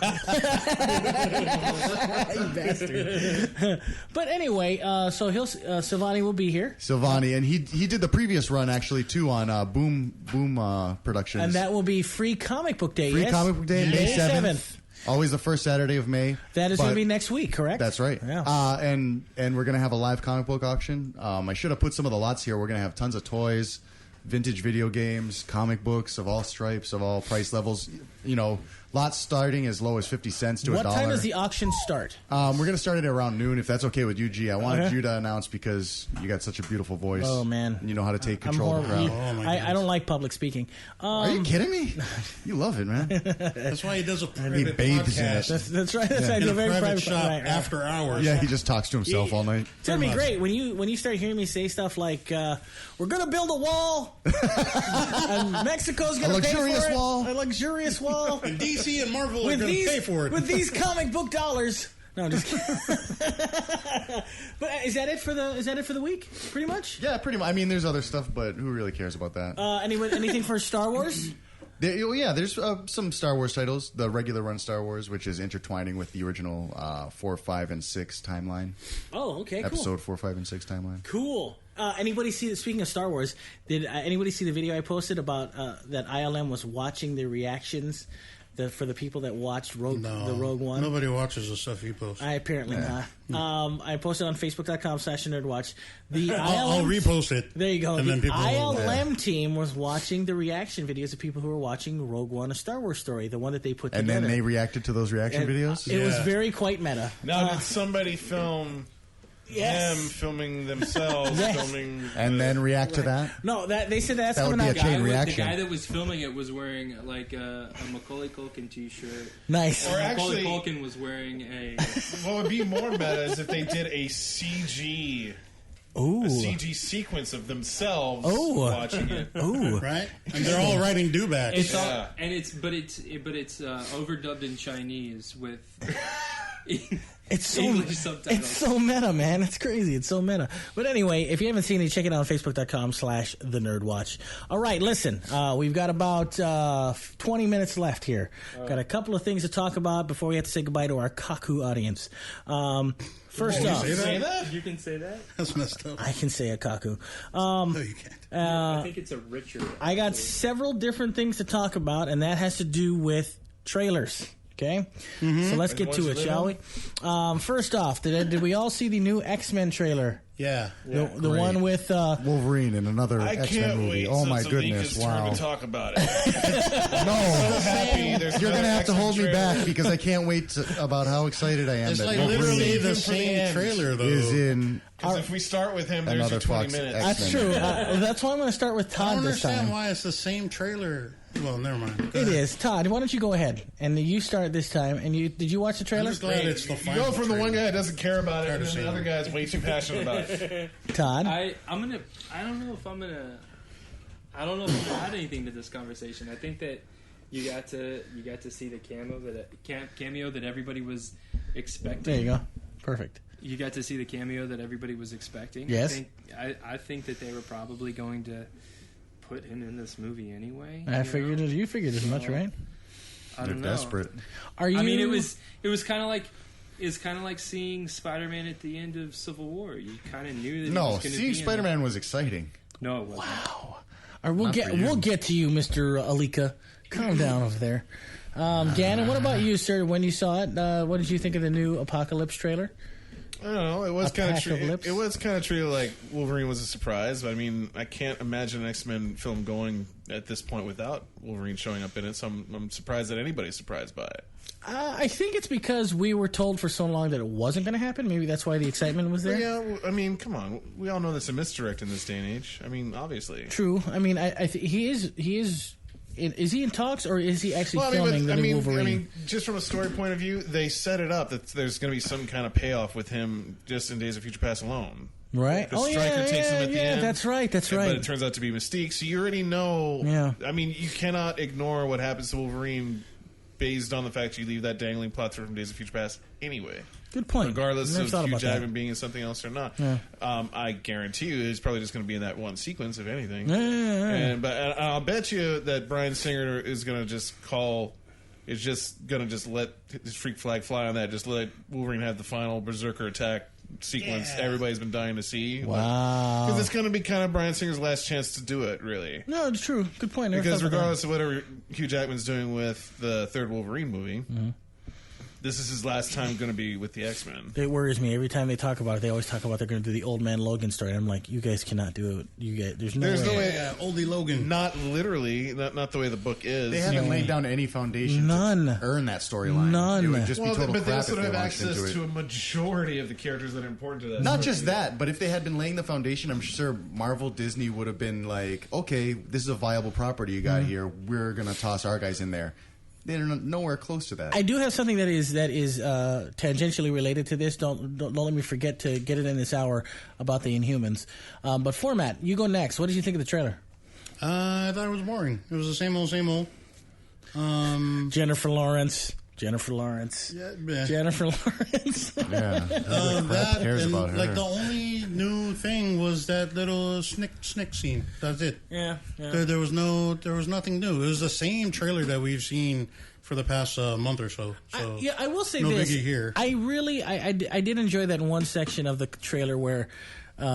You bastard. But anyway, so Silvani will be here. Silvani, and he did the previous run actually too on Boom Productions. And that will be Free Comic Book Day. Free yes? Comic Book Day, May 7th. 7th. Always the first Saturday of May. That is going to be next week, correct? That's right. Yeah. And we're going to have a live comic book auction. I should have put some of the lots here. We're going to have tons of toys, vintage video games, comic books of all stripes, of all price levels. You know, lots starting as low as 50 cents to $1. What time does the auction start? We're going to start it around noon, if that's okay with you, G. I wanted you to announce because you got such a beautiful voice. Oh, man. And you know how to take control of the crowd. Oh, my I don't like public speaking. Are you kidding me? You love it, man. That's why he does a He private bathes in podcast. it. That's right. That's right. In Do a very private shop right. after hours. Yeah, he just talks to himself all night. It's gonna be great when you start hearing me say stuff like we're gonna build a wall and Mexico's gonna pay for luxurious it. wall. A luxurious wall And DC and Marvel are going to pay for it. with these comic book dollars. No, I'm just kidding. But is that it for the week? Pretty much. Yeah, pretty much. I mean, there's other stuff, but who really cares about that? Anything for Star Wars? There's some Star Wars titles. The regular run Star Wars, which is intertwining with the original 4, 5, and 6 timeline. Oh, okay, cool. Episode 4, 5, and 6 timeline. Cool. Anybody see? Speaking of Star Wars, did anybody see the video I posted about that ILM was watching the reactions for the people that watched the Rogue One? Nobody watches the stuff you post. I apparently not. I posted on Facebook.com/NERDWatch. The I'll repost it. There you go. And The then people ILM team was watching the reaction videos of people who were watching Rogue One, a Star Wars story, the one that they put And together. then they reacted to those reaction And, videos? It was very quite meta. Now, did somebody film them filming themselves, filming... And then react to that? No, they said that's That would coming be out. a chain The reaction. guy that was filming it was wearing like a Macaulay Culkin t-shirt. Nice. Or Macaulay actually, Culkin was wearing a... what would be more meta is if they did a CG... Ooh. A CG sequence of themselves watching it. Ooh. Right? And they're all writing dubats. It's all, Yeah. and it's overdubbed in Chinese with It's so English subtitles. It's so meta, man. It's crazy. It's so meta. But anyway, if you haven't seen it, check it out on Facebook.com/TheNerdWatch. All right, listen. We've got about 20 minutes left here. Got a couple of things to talk about before we have to say goodbye to our Kaku audience. First off, say that? You can say that? That's messed up. I can say a Kaku. No, you can't. I think it's a richer... I got several different things to talk about, and that has to do with trailers. Okay, so let's get to it, shall we? First off, did we all see the new X-Men trailer? Yeah. The one with Wolverine in another I X-Men can't movie. wait Oh since my it's goodness! Alika's turn Wow. to talk about it. No, Happy there's you're another gonna have to X-Men hold me trailer. back because I can't wait about how excited I am It's that like Wolverine literally the for the same end. trailer, though. is in. Because if we start with him, there's Another your 20 Fox minutes. X- That's true. That's why I'm going to start with I Todd don't this understand time. why it's the same trailer. Well, never mind. Go It ahead. is Todd. Why don't you go ahead and you start this time? And did you watch the I'm trailer? just glad it's the You final go from the one guy trailer. that doesn't care about it, Tired and of then the seeing other it. guy's way too passionate about it. Todd. I don't know if I'm gonna add anything to this conversation. I think that you got to see the cameo that everybody was expecting. There you go. Perfect. You got to see the cameo that everybody was expecting. Yes. I think that they were probably going to put him in this movie anyway. You figured as much, right? I They're don't know. desperate. Are you? I mean, it was kind of like. It's kind of like seeing Spider-Man at the end of Civil War. You kind of knew that. he No, was gonna seeing be in Spider-Man was exciting. it. No, it wasn't. We'll Not get for you. we'll get to you, Mr. Alika. Calm down over there. Gannon, what about you, sir? When you saw it, what did you think of the new Apocalypse trailer? I don't know. It was A kind of pack of lips? It was kind of treated like Wolverine was a surprise. But I mean, I can't imagine an X-Men film going at this point without Wolverine showing up in it. So I'm surprised that anybody's surprised by it. I think it's because we were told for so long that it wasn't going to happen. Maybe that's why the excitement was there. Yeah, I mean, come on. We all know that's a misdirect in this day and age. I mean, obviously. True. I mean, he is is he in talks or is he actually filming the new Wolverine? I mean, just from a story point of view, they set it up that there's going to be some kind of payoff with him just in Days of Future Past alone. Right. The Stryker takes him at the end. That's right. That's right. But it turns out to be Mystique, so you already know. Yeah. I mean, you cannot ignore what happens to Wolverine based on the fact you leave that dangling plot thread from Days of Future Past anyway. Good point. Regardless of Hugh Jackman being in something else or not. Yeah. I guarantee you he's probably just going to be in that one sequence, if anything. But I'll bet you that Bryan Singer is going to just let his freak flag fly on that. Just let Wolverine have the final Berserker attack sequence everybody's been dying to see. Wow. Because it's going to be kind of Bryan Singer's last chance to do it, really. No, it's true. Good point. Because regardless of whatever Hugh Jackman's doing with the third Wolverine movie, this is his last time going to be with the X-Men. It worries me. Every time they talk about it, they always talk about they're going to do the Old Man Logan story. And I'm like, you guys cannot do it. There's no way. Oldie Logan. Not literally. Not the way the book is. They haven't laid down any foundation to earn that storyline. None. It would just be total but crap they also if don't they have launched into access it. to a majority of the characters that are important to that. Not just that, but if they had been laying the foundation, I'm sure Marvel, Disney would have been like, okay, this is a viable property you got here. We're going to toss our guys in there. They're nowhere close to that. I do have something that is tangentially related to this. Don't let me forget to get it in this hour about the Inhumans. But Format, you go next. What did you think of the trailer? I thought it was boring. It was the same old, same old. Jennifer Lawrence. Yeah. Jennifer Lawrence. Yeah. That cares and about her. like the only new thing was that little snick scene. That's it. Yeah. There was nothing new. It was the same trailer that we've seen for the past month or so. So I will say no this. biggie here. I really, I did enjoy that one section of the trailer where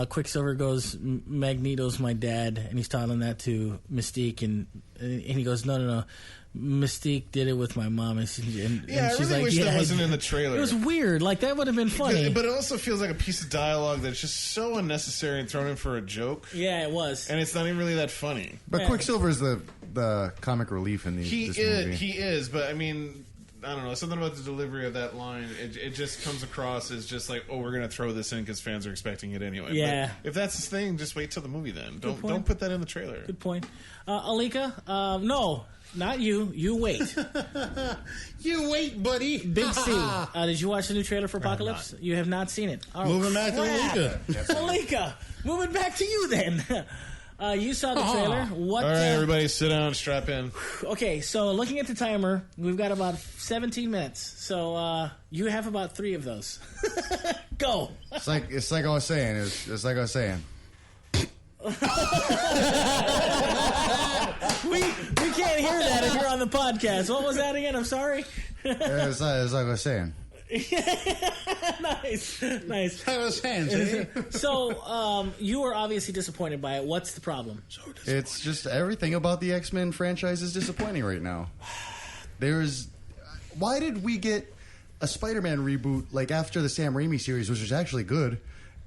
Quicksilver goes, Magneto's my dad, and he's telling that to Mystique, and he goes, no. Mystique did it with my mom, and she's I like, really wish that wasn't in the trailer. It was weird. Like, that would have been funny. But it also feels like a piece of dialogue that's just so unnecessary and thrown in for a joke. Yeah, it was. And it's not even really that funny. But Quicksilver is the comic relief in this movie. He is, but I mean, I don't know. Something about the delivery of that line, it just comes across as just like, oh, we're going to throw this in because fans are expecting it anyway. Yeah. But if that's his thing, just wait till the movie then. Don't put that in the trailer. Good point. Alika, no. Not you. You wait. You wait, buddy. Big C. Did you watch the new trailer for Apocalypse? You have not seen it. Oh, Moving back to Alika. Alika, moving back to you then. You saw the trailer. What? All right, everybody, sit down, strap in. Okay, so looking at the timer, we've got about 17 minutes. So you have about 3 of those. Go. It's like I was saying. It's like I was saying. We can't hear that if you're on the podcast. What was that again? I'm sorry. It's like I was saying. Nice. I was saying, see? So you were obviously disappointed by it. What's the problem? It's just everything about the X-Men franchise is disappointing right now. Why did we get a Spider-Man reboot like after the Sam Raimi series, which was actually good,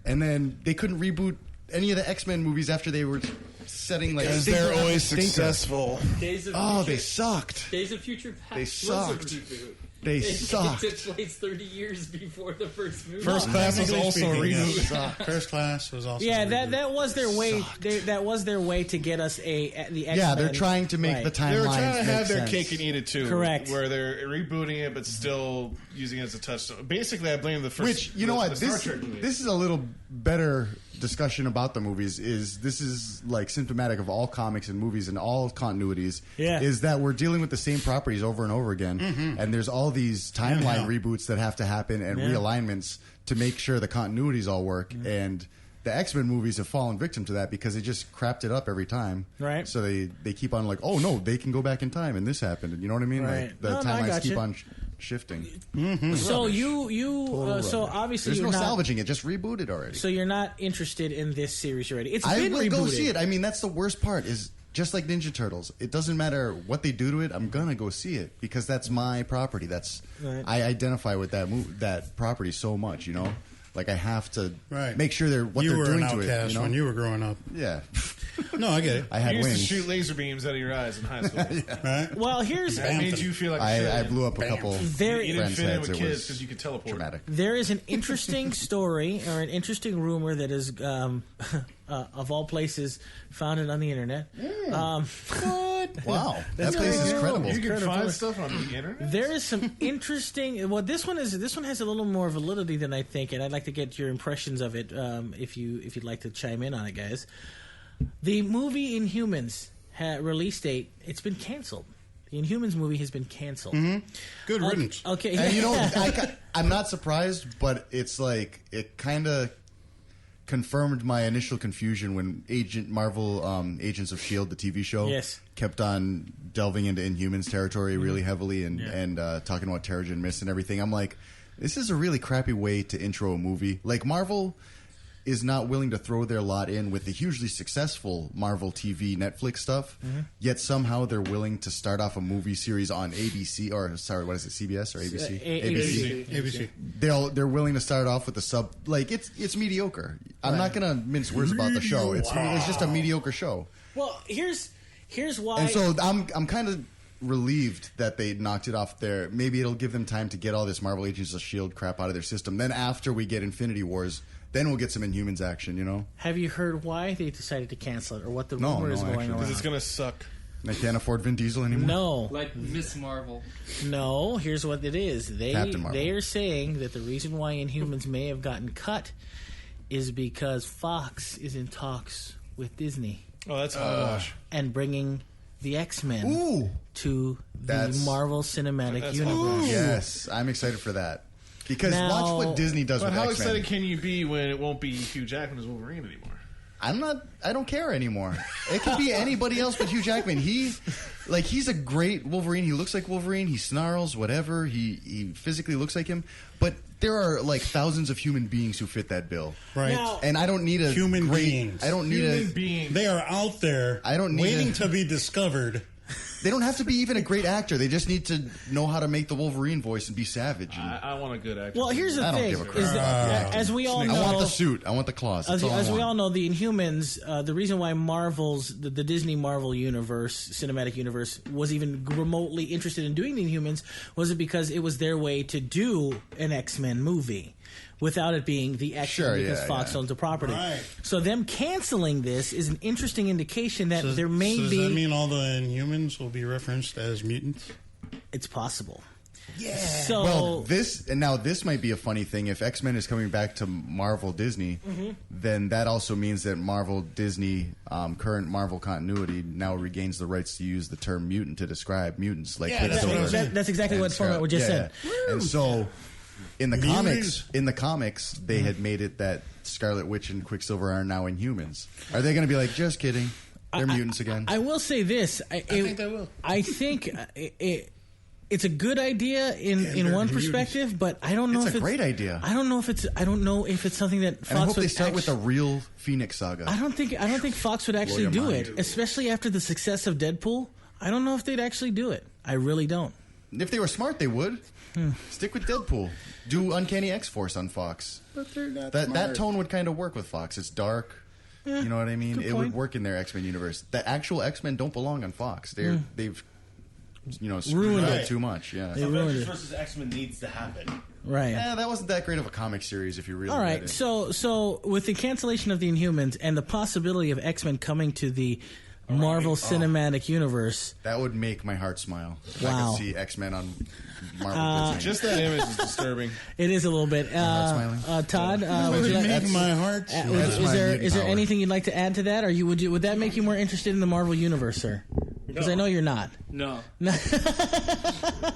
and then they couldn't reboot any of the X-Men movies after they were setting like because they're always successful. Days of they sucked. Days of Future Past. They sucked. Was a reboot. They sucked. It took place 30 years before the first movie. First Class was also a reboot. First Class was also Yeah, a reboot. that was their way. That was their way to get us the X-Men. Yeah, they're trying to make the timelines. They were trying to have make their sense. cake and eat it too. Correct. Where they're rebooting it, but still using it as a touchstone. Basically, I blame the first. Which you know the what? Star Trek movie. This is a little better discussion about the movies. This is like symptomatic of all comics and movies and all continuities. Yeah. Is that we're dealing with the same properties over and over again, and there's all these timeline reboots that have to happen and realignments to make sure the continuities all work. And the X-Men movies have fallen victim to that because they just crapped it up every time. Right. So they keep on like, oh no, they can go back in time and this happened. And you know what I mean? Right. Like the No, I timelines got keep you. on shifting. So so obviously There's you're no not, salvaging it. Just reboot it already. So you're not interested in this series already. It's I been will rebooted. go see it. I mean, that's the worst part. Is just like Ninja Turtles. It doesn't matter what they do to it. I'm gonna go see it because that's my property. That's Right. I identify with that property so much. You know, like I have to Right. make sure they're you they're were doing an to it. outcast You know? when you were growing up. Yeah, No, I get it. I had You used wings. to shoot laser beams out of your eyes in high school. Right? Well, here's That made you feel like shit. I blew up a couple. There- You didn't friends' fit in heads. with It kids was because you could teleport. dramatic. there is an interesting story or an interesting rumor that is of all places founded on the internet. Wow, that place is credible. You can find stuff on the internet. There is some interesting. Well, this one has a little more validity than I think, and I'd like to get your impressions of it. If you'd like to chime in on it, guys. The movie Inhumans release date, it's been canceled. The Inhumans movie has been canceled. Mm-hmm. Good riddance. Okay, And I'm not surprised, but it's like it kind of confirmed my initial confusion when Marvel Agents of S.H.I.E.L.D., the TV show, kept on delving into Inhumans territory really heavily and talking about Terrigen Mist and everything. I'm like, this is a really crappy way to intro a movie. Like, Marvel is not willing to throw their lot in with the hugely successful Marvel TV Netflix stuff, yet somehow they're willing to start off a movie series on ABC, or sorry, what is it, CBS or ABC? ABC. They're willing to start off with a sub, like, it's mediocre. I'm not going to mince words about the show. It's just a mediocre show. Well, here's why. And so I'm kind of relieved that they knocked it off there. Maybe it'll give them time to get all this Marvel Agents of S.H.I.E.L.D. crap out of their system. Then after we get Infinity Wars, then we'll get some Inhumans action, you know? Have you heard why they decided to cancel it, or what the rumor is going on? Because it's going to suck. They can't afford Vin Diesel anymore? No. Like Miss Marvel. No, here's what it is. Captain Marvel. They are saying that the reason why Inhumans may have gotten cut is because Fox is in talks with Disney. Oh, that's hogwash. And bringing the X-Men to the Marvel Cinematic Universe. Yes, I'm excited for that. Because now, watch what Disney does with X-Men. But how X-Men. excited can you be when it won't be Hugh Jackman as Wolverine anymore? I don't care anymore. It could be anybody else but Hugh Jackman. He's a great Wolverine. He looks like Wolverine. He snarls, whatever. He physically looks like him. But there are like thousands of human beings who fit that bill. Right. Now, and I don't need a human beings. I don't need beings. They are out there waiting to be discovered. They don't have to be even a great actor. They just need to know how to make the Wolverine voice and be savage. I want a good actor. Well, here's the I don't thing. give a crap. Is that, as we all know... I want the suit. I want the claws. As I we all know, the Inhumans, the reason why the Disney Marvel universe, cinematic universe, was even remotely interested in doing the Inhumans was it because it was their way to do an X-Men movie without it being the X-Men because Fox owns the property. Right. So them canceling this is an interesting indication that there may does be... Does that mean all the Inhumans will be referenced as mutants? It's possible. Yeah. So, well, this might be a funny thing. If X-Men is coming back to Marvel Disney, then that also means that Marvel Disney, current Marvel continuity, now regains the rights to use the term mutant to describe mutants. Like that's exactly what format we just said. And so, in the comics, they had made it that Scarlet Witch and Quicksilver are now Inhumans. Are they going to be like, just kidding? They're mutants again. I will say this. I think they will. I think it's a good idea in one perspective, but I don't know if it's a great idea. I don't know if it's something that Fox and I hope would they start with the real Phoenix Saga. I don't think Fox would actually do it, especially after the success of Deadpool. I don't know if they'd actually do it. I really don't. If they were smart, they would. Stick with Deadpool. Do Uncanny X-Force on Fox. But they're not that tone would kind of work with Fox. It's dark. Yeah, you know what I mean? it would work in their X-Men universe. The actual X-Men don't belong on Fox. They've screwed it too much. Yeah. Avengers versus X-Men needs to happen. Right. Yeah, that wasn't that great of a comic series if you really. All right. So with the cancellation of the Inhumans and the possibility of X-Men coming to the Marvel Cinematic Universe, that would make my heart smile. Wow. I could see X-Men on Marvel Disney. Just that image is disturbing. It is a little bit. Todd, would you like, my heart. Is there anything you'd like to add to that, or would that make you more interested in the Marvel Universe, sir? Because I know you're not. No.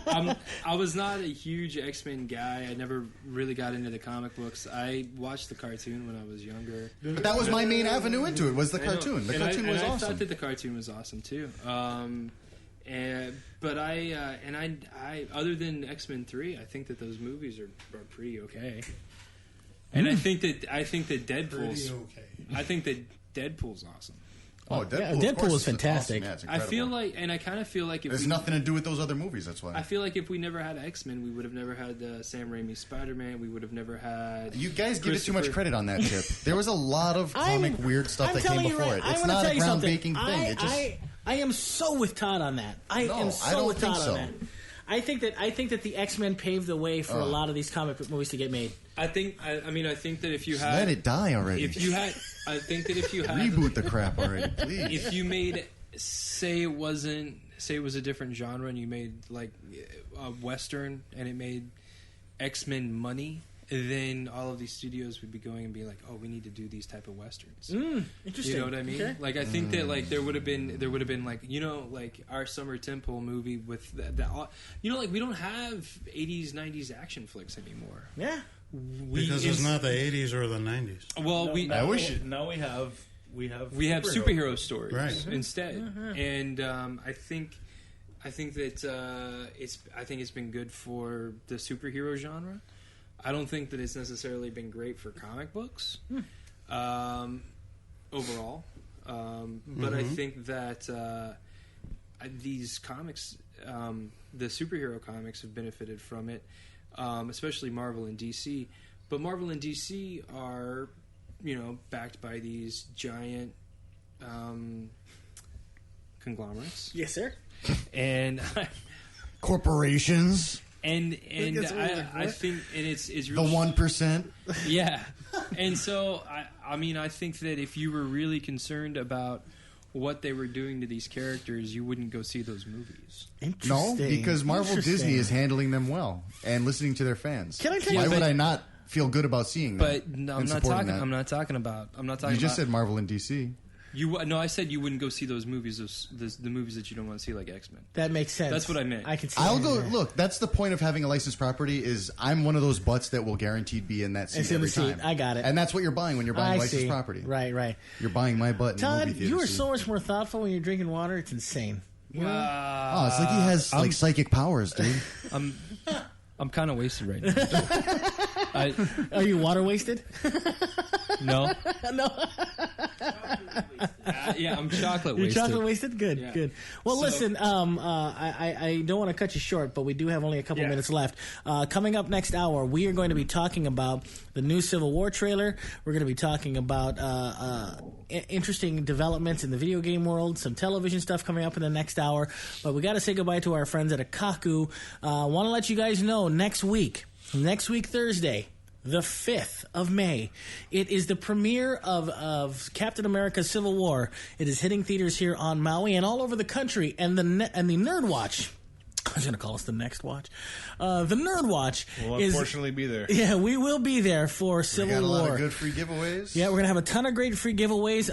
I was not a huge X-Men guy. I never really got into the comic books. I watched the cartoon when I was younger. But that was my main avenue into it, was the cartoon. The cartoon was awesome. I thought that the cartoon was awesome, too. But I other than X-Men 3, I think that those movies are pretty okay. And I think that Deadpool's... okay. I think that Deadpool's awesome. Oh, Deadpool was fantastic. Awesome. Yeah, I feel like, and I kind of feel like if there's nothing to do with those other movies. That's why I feel like if we never had X-Men, we would have never had Sam Raimi's Spider-Man. We would have never had. You guys give it too much credit on that tip. There was a lot of comic weird stuff that came before it. It's not a groundbreaking thing. I am so with Todd on that. I am so with Todd on that. I think that the X-Men paved the way for a lot of these comic book movies to get made. I think that if you had let it die already. I think that if you had reboot the crap already, please. If you made say it was a different genre and you made like a Western and it made X-Men money, then all of these studios would be going and be like, oh, we need to do these type of Westerns. Interesting. You know what I mean? Okay. Like, I think that like there would have been like, you know, like our Summer Temple movie with that you know, like we don't have 80s 90s action flicks anymore. Yeah. Because it's not the 80s or the 90s. Well, now we have superhero stories Right. instead, and I think that it's been good for the superhero genre. I don't think that it's necessarily been great for comic books overall, but I think that these comics, the superhero comics, have benefited from it, especially Marvel and DC. But Marvel and DC are, you know, backed by these giant conglomerates. Yes, sir. And Corporations. and That's what I think and it's The really 1%. yeah. And so I mean I think that if you were really concerned about what they were doing to these characters, you wouldn't go see those movies. No, Interesting. because Marvel Interesting. Disney is handling them well and listening to their fans. Can I tell Why you- would I not feel good about seeing them? But no, I'm and not supporting talking. that? I'm not talking about. You just said Marvel and DC. you. No, I said you wouldn't go see those movies. The movies that you don't want to see, like X-Men. That makes sense. That's what I meant. I can see. I'll that, go. yeah. Look, that's the point of having a licensed property. Is I'm one of those butts that will guaranteed be in that seat It's in the every seat. time. I got it. And that's what you're buying when you're buying I licensed see. property. Right, right. You're buying my butt in the Todd, movie theater. you are seat. so much more thoughtful when you're drinking water. It's insane. Oh, it's like he has like psychic powers, dude. I'm kind of wasted right now. Are you water wasted? No. No. Yeah, I'm chocolate You're wasted. chocolate wasted? Good, Yeah. good. Well, So- listen, I don't want to cut you short, but we do have only a couple minutes left. Coming up next hour, we are going to be talking about the new Civil War trailer. We're going to be talking about interesting developments in the video game world, some television stuff coming up in the next hour. But we got to say goodbye to our friends at Akaku. Want to let you guys know next week, Thursday, the 5th of May, it is the premiere of Captain America Civil War. It is hitting theaters here on Maui and all over the country. And the NERDWatch, I was going to call us the Next Watch. The NERDWatch We'll is... unfortunately be there. Yeah, we will be there for We Civil got a War. lot of good free giveaways. Yeah, we're going to have a ton of great free giveaways.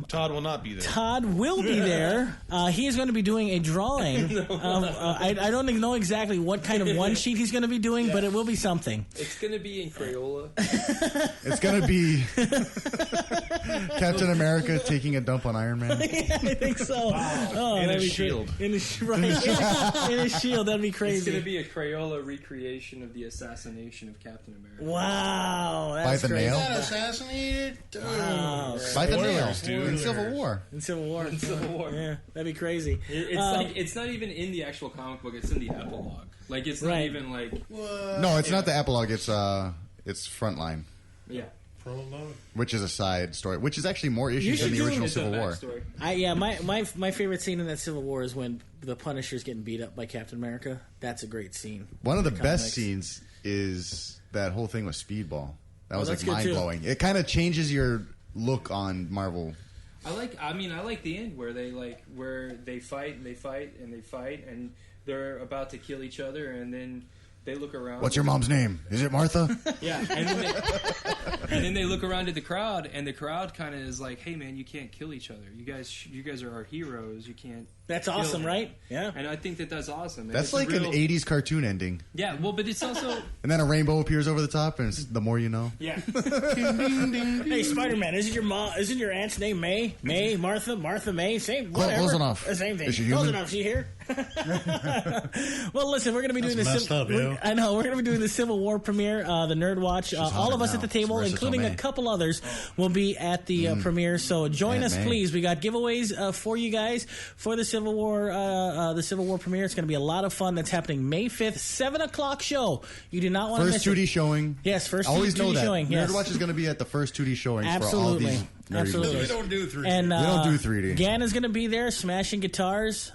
Todd will not be there. Todd will be there. He is going to be doing a drawing. I don't know exactly what kind of one sheet he's going to be doing, but it will be something. It's gonna be in Crayola. It's gonna be Captain America taking a dump on Iron Man. I think so. Oh, In that'd his be cra- shield. In his right. In his shield. That'd be It's crazy. gonna be a Crayola recreation of the assassination of Captain America. Wow, By that's the crazy. nail. Assassinated? Wow. By the nail. Spoilers, dude. In Civil War. In Civil War. Civil War. Yeah, that'd be crazy. It's like it's not even in the actual comic book. It's in the epilogue. Like it's not Right. even like No, it's not the epilogue. It's Frontline, yeah. Prologue? which is a side story, which is actually more You issues than should the do- original It's a Civil War. backstory. my favorite scene in that Civil War is when the Punisher's getting beat up by Captain America. That's a great scene. One of the In best comics. scenes is that whole thing with Speedball. That was that's like good, too. mind blowing. It kind of changes your look on Marvel. I like the end where they fight and they fight and they fight and they're about to kill each other and then they look around. What's your mom's name? Is it Martha? Yeah, and then they look around at the crowd and the crowd kind of is like, "Hey man, you can't kill each other. You guys are our heroes. You can't." That's kill awesome, them." right? Yeah. And I think that's awesome. And That's it's like real, an 80s cartoon ending. Yeah, well, but it's also And then a rainbow appears over the top, and it's the more you know. yeah. Hey, Spider-Man, isn't your mom? Isn't your aunt's name May? May, Martha, Martha, May. Same. Whatever. Close enough. Same thing. Is she Close human? enough. She here? Well, listen, we're going to be doing That's the messed up, yo. I know we're going to be doing the Civil War premiere, the NERDWatch. All hot of us now. at the table, It's including a May. couple others, will be at the premiere. So join Yeah, us, May. please. We got giveaways for you guys for the Civil War premiere. It's going to be a lot of fun. That's happening May 5th, 7:00 show. You do not want to miss First it. 2D showing. Yes, first Always 2D know that. showing. Yes. NERDWatch is going to be at the first 2D showings for all Absolutely. these nerdy Absolutely. We movies. don't do 3D. And We don't do 3D. Gann is going to be there smashing guitars.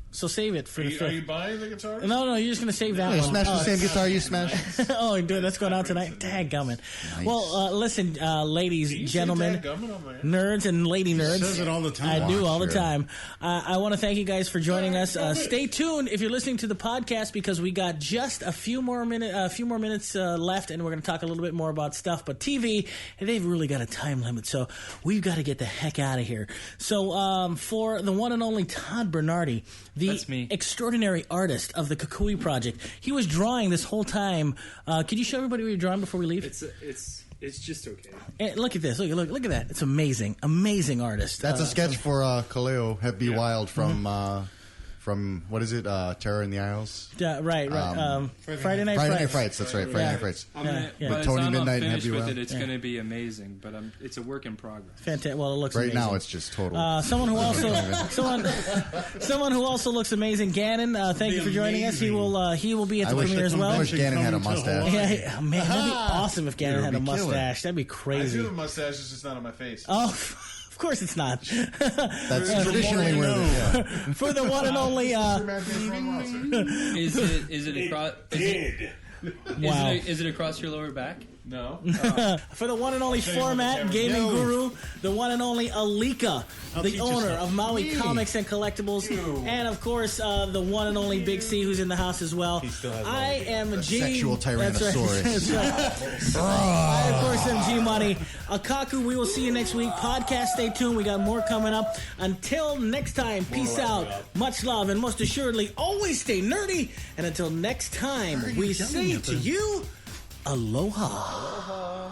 So save it for the Are fifth. you buying the guitar? No, you're just going to save that Yeah, one. smash the same guitar you smashed. Oh, dude, that's going out tonight. Dadgummit. Nice. Well, listen, ladies, Do you say gentlemen, dadgummit on my end? nerds and lady nerds. Says it all the time. I do all the Sure. time. I want to thank you guys for joining us. Stay tuned if you're listening to the podcast because we got just a few more minutes left, and we're going to talk a little bit more about stuff. But TV, they've really got a time limit, so we've got to get the heck out of here. So for the one and only Todd Bernardi, the That's me. extraordinary artist of the Kukui Project, he was drawing this whole time. Could you show everybody what you're drawing before we leave? It's just okay. Look at this. Look at that. It's amazing. Amazing artist. That's a sketch for Kaleo Hep Wild from what is it? Terror in the Isles. Right. Friday Night Frights. That's right. Friday Night Frights. I'm gonna, Yeah. By the Tony time Midnight I'm and finished Happy with Wild. it, it's going to be amazing. But it's a work in progress. Fantastic. Well, it looks Right amazing. now, it's just total. Someone who also someone who also looks amazing. Gannon, thank you for joining us. He will be at the premiere as well. I wish Gannon had a mustache. Yeah, man, that'd be awesome if Gannon It had a would be killer. mustache. That'd be I do crazy. have a mustache, it's just not on my face. Oh, of course it's not. That's traditionally where. Yeah. For the one and only. Is it across? Wow. Is it across your lower back? No. For the one and only format gaming guru, the one and only Alika, the teach you owner something. of Maui Comics and Collectibles, and of course the one and only Big C, who's in the house as well. still has I am G. sexual Tyrannosaurus. That's right. I of course am G Money. Akaku. We will see you next week. Podcast. Stay tuned. We got more coming up. Until next time. Peace out. Much love, and most assuredly, always stay nerdy. And until next time, we say to you. Aloha.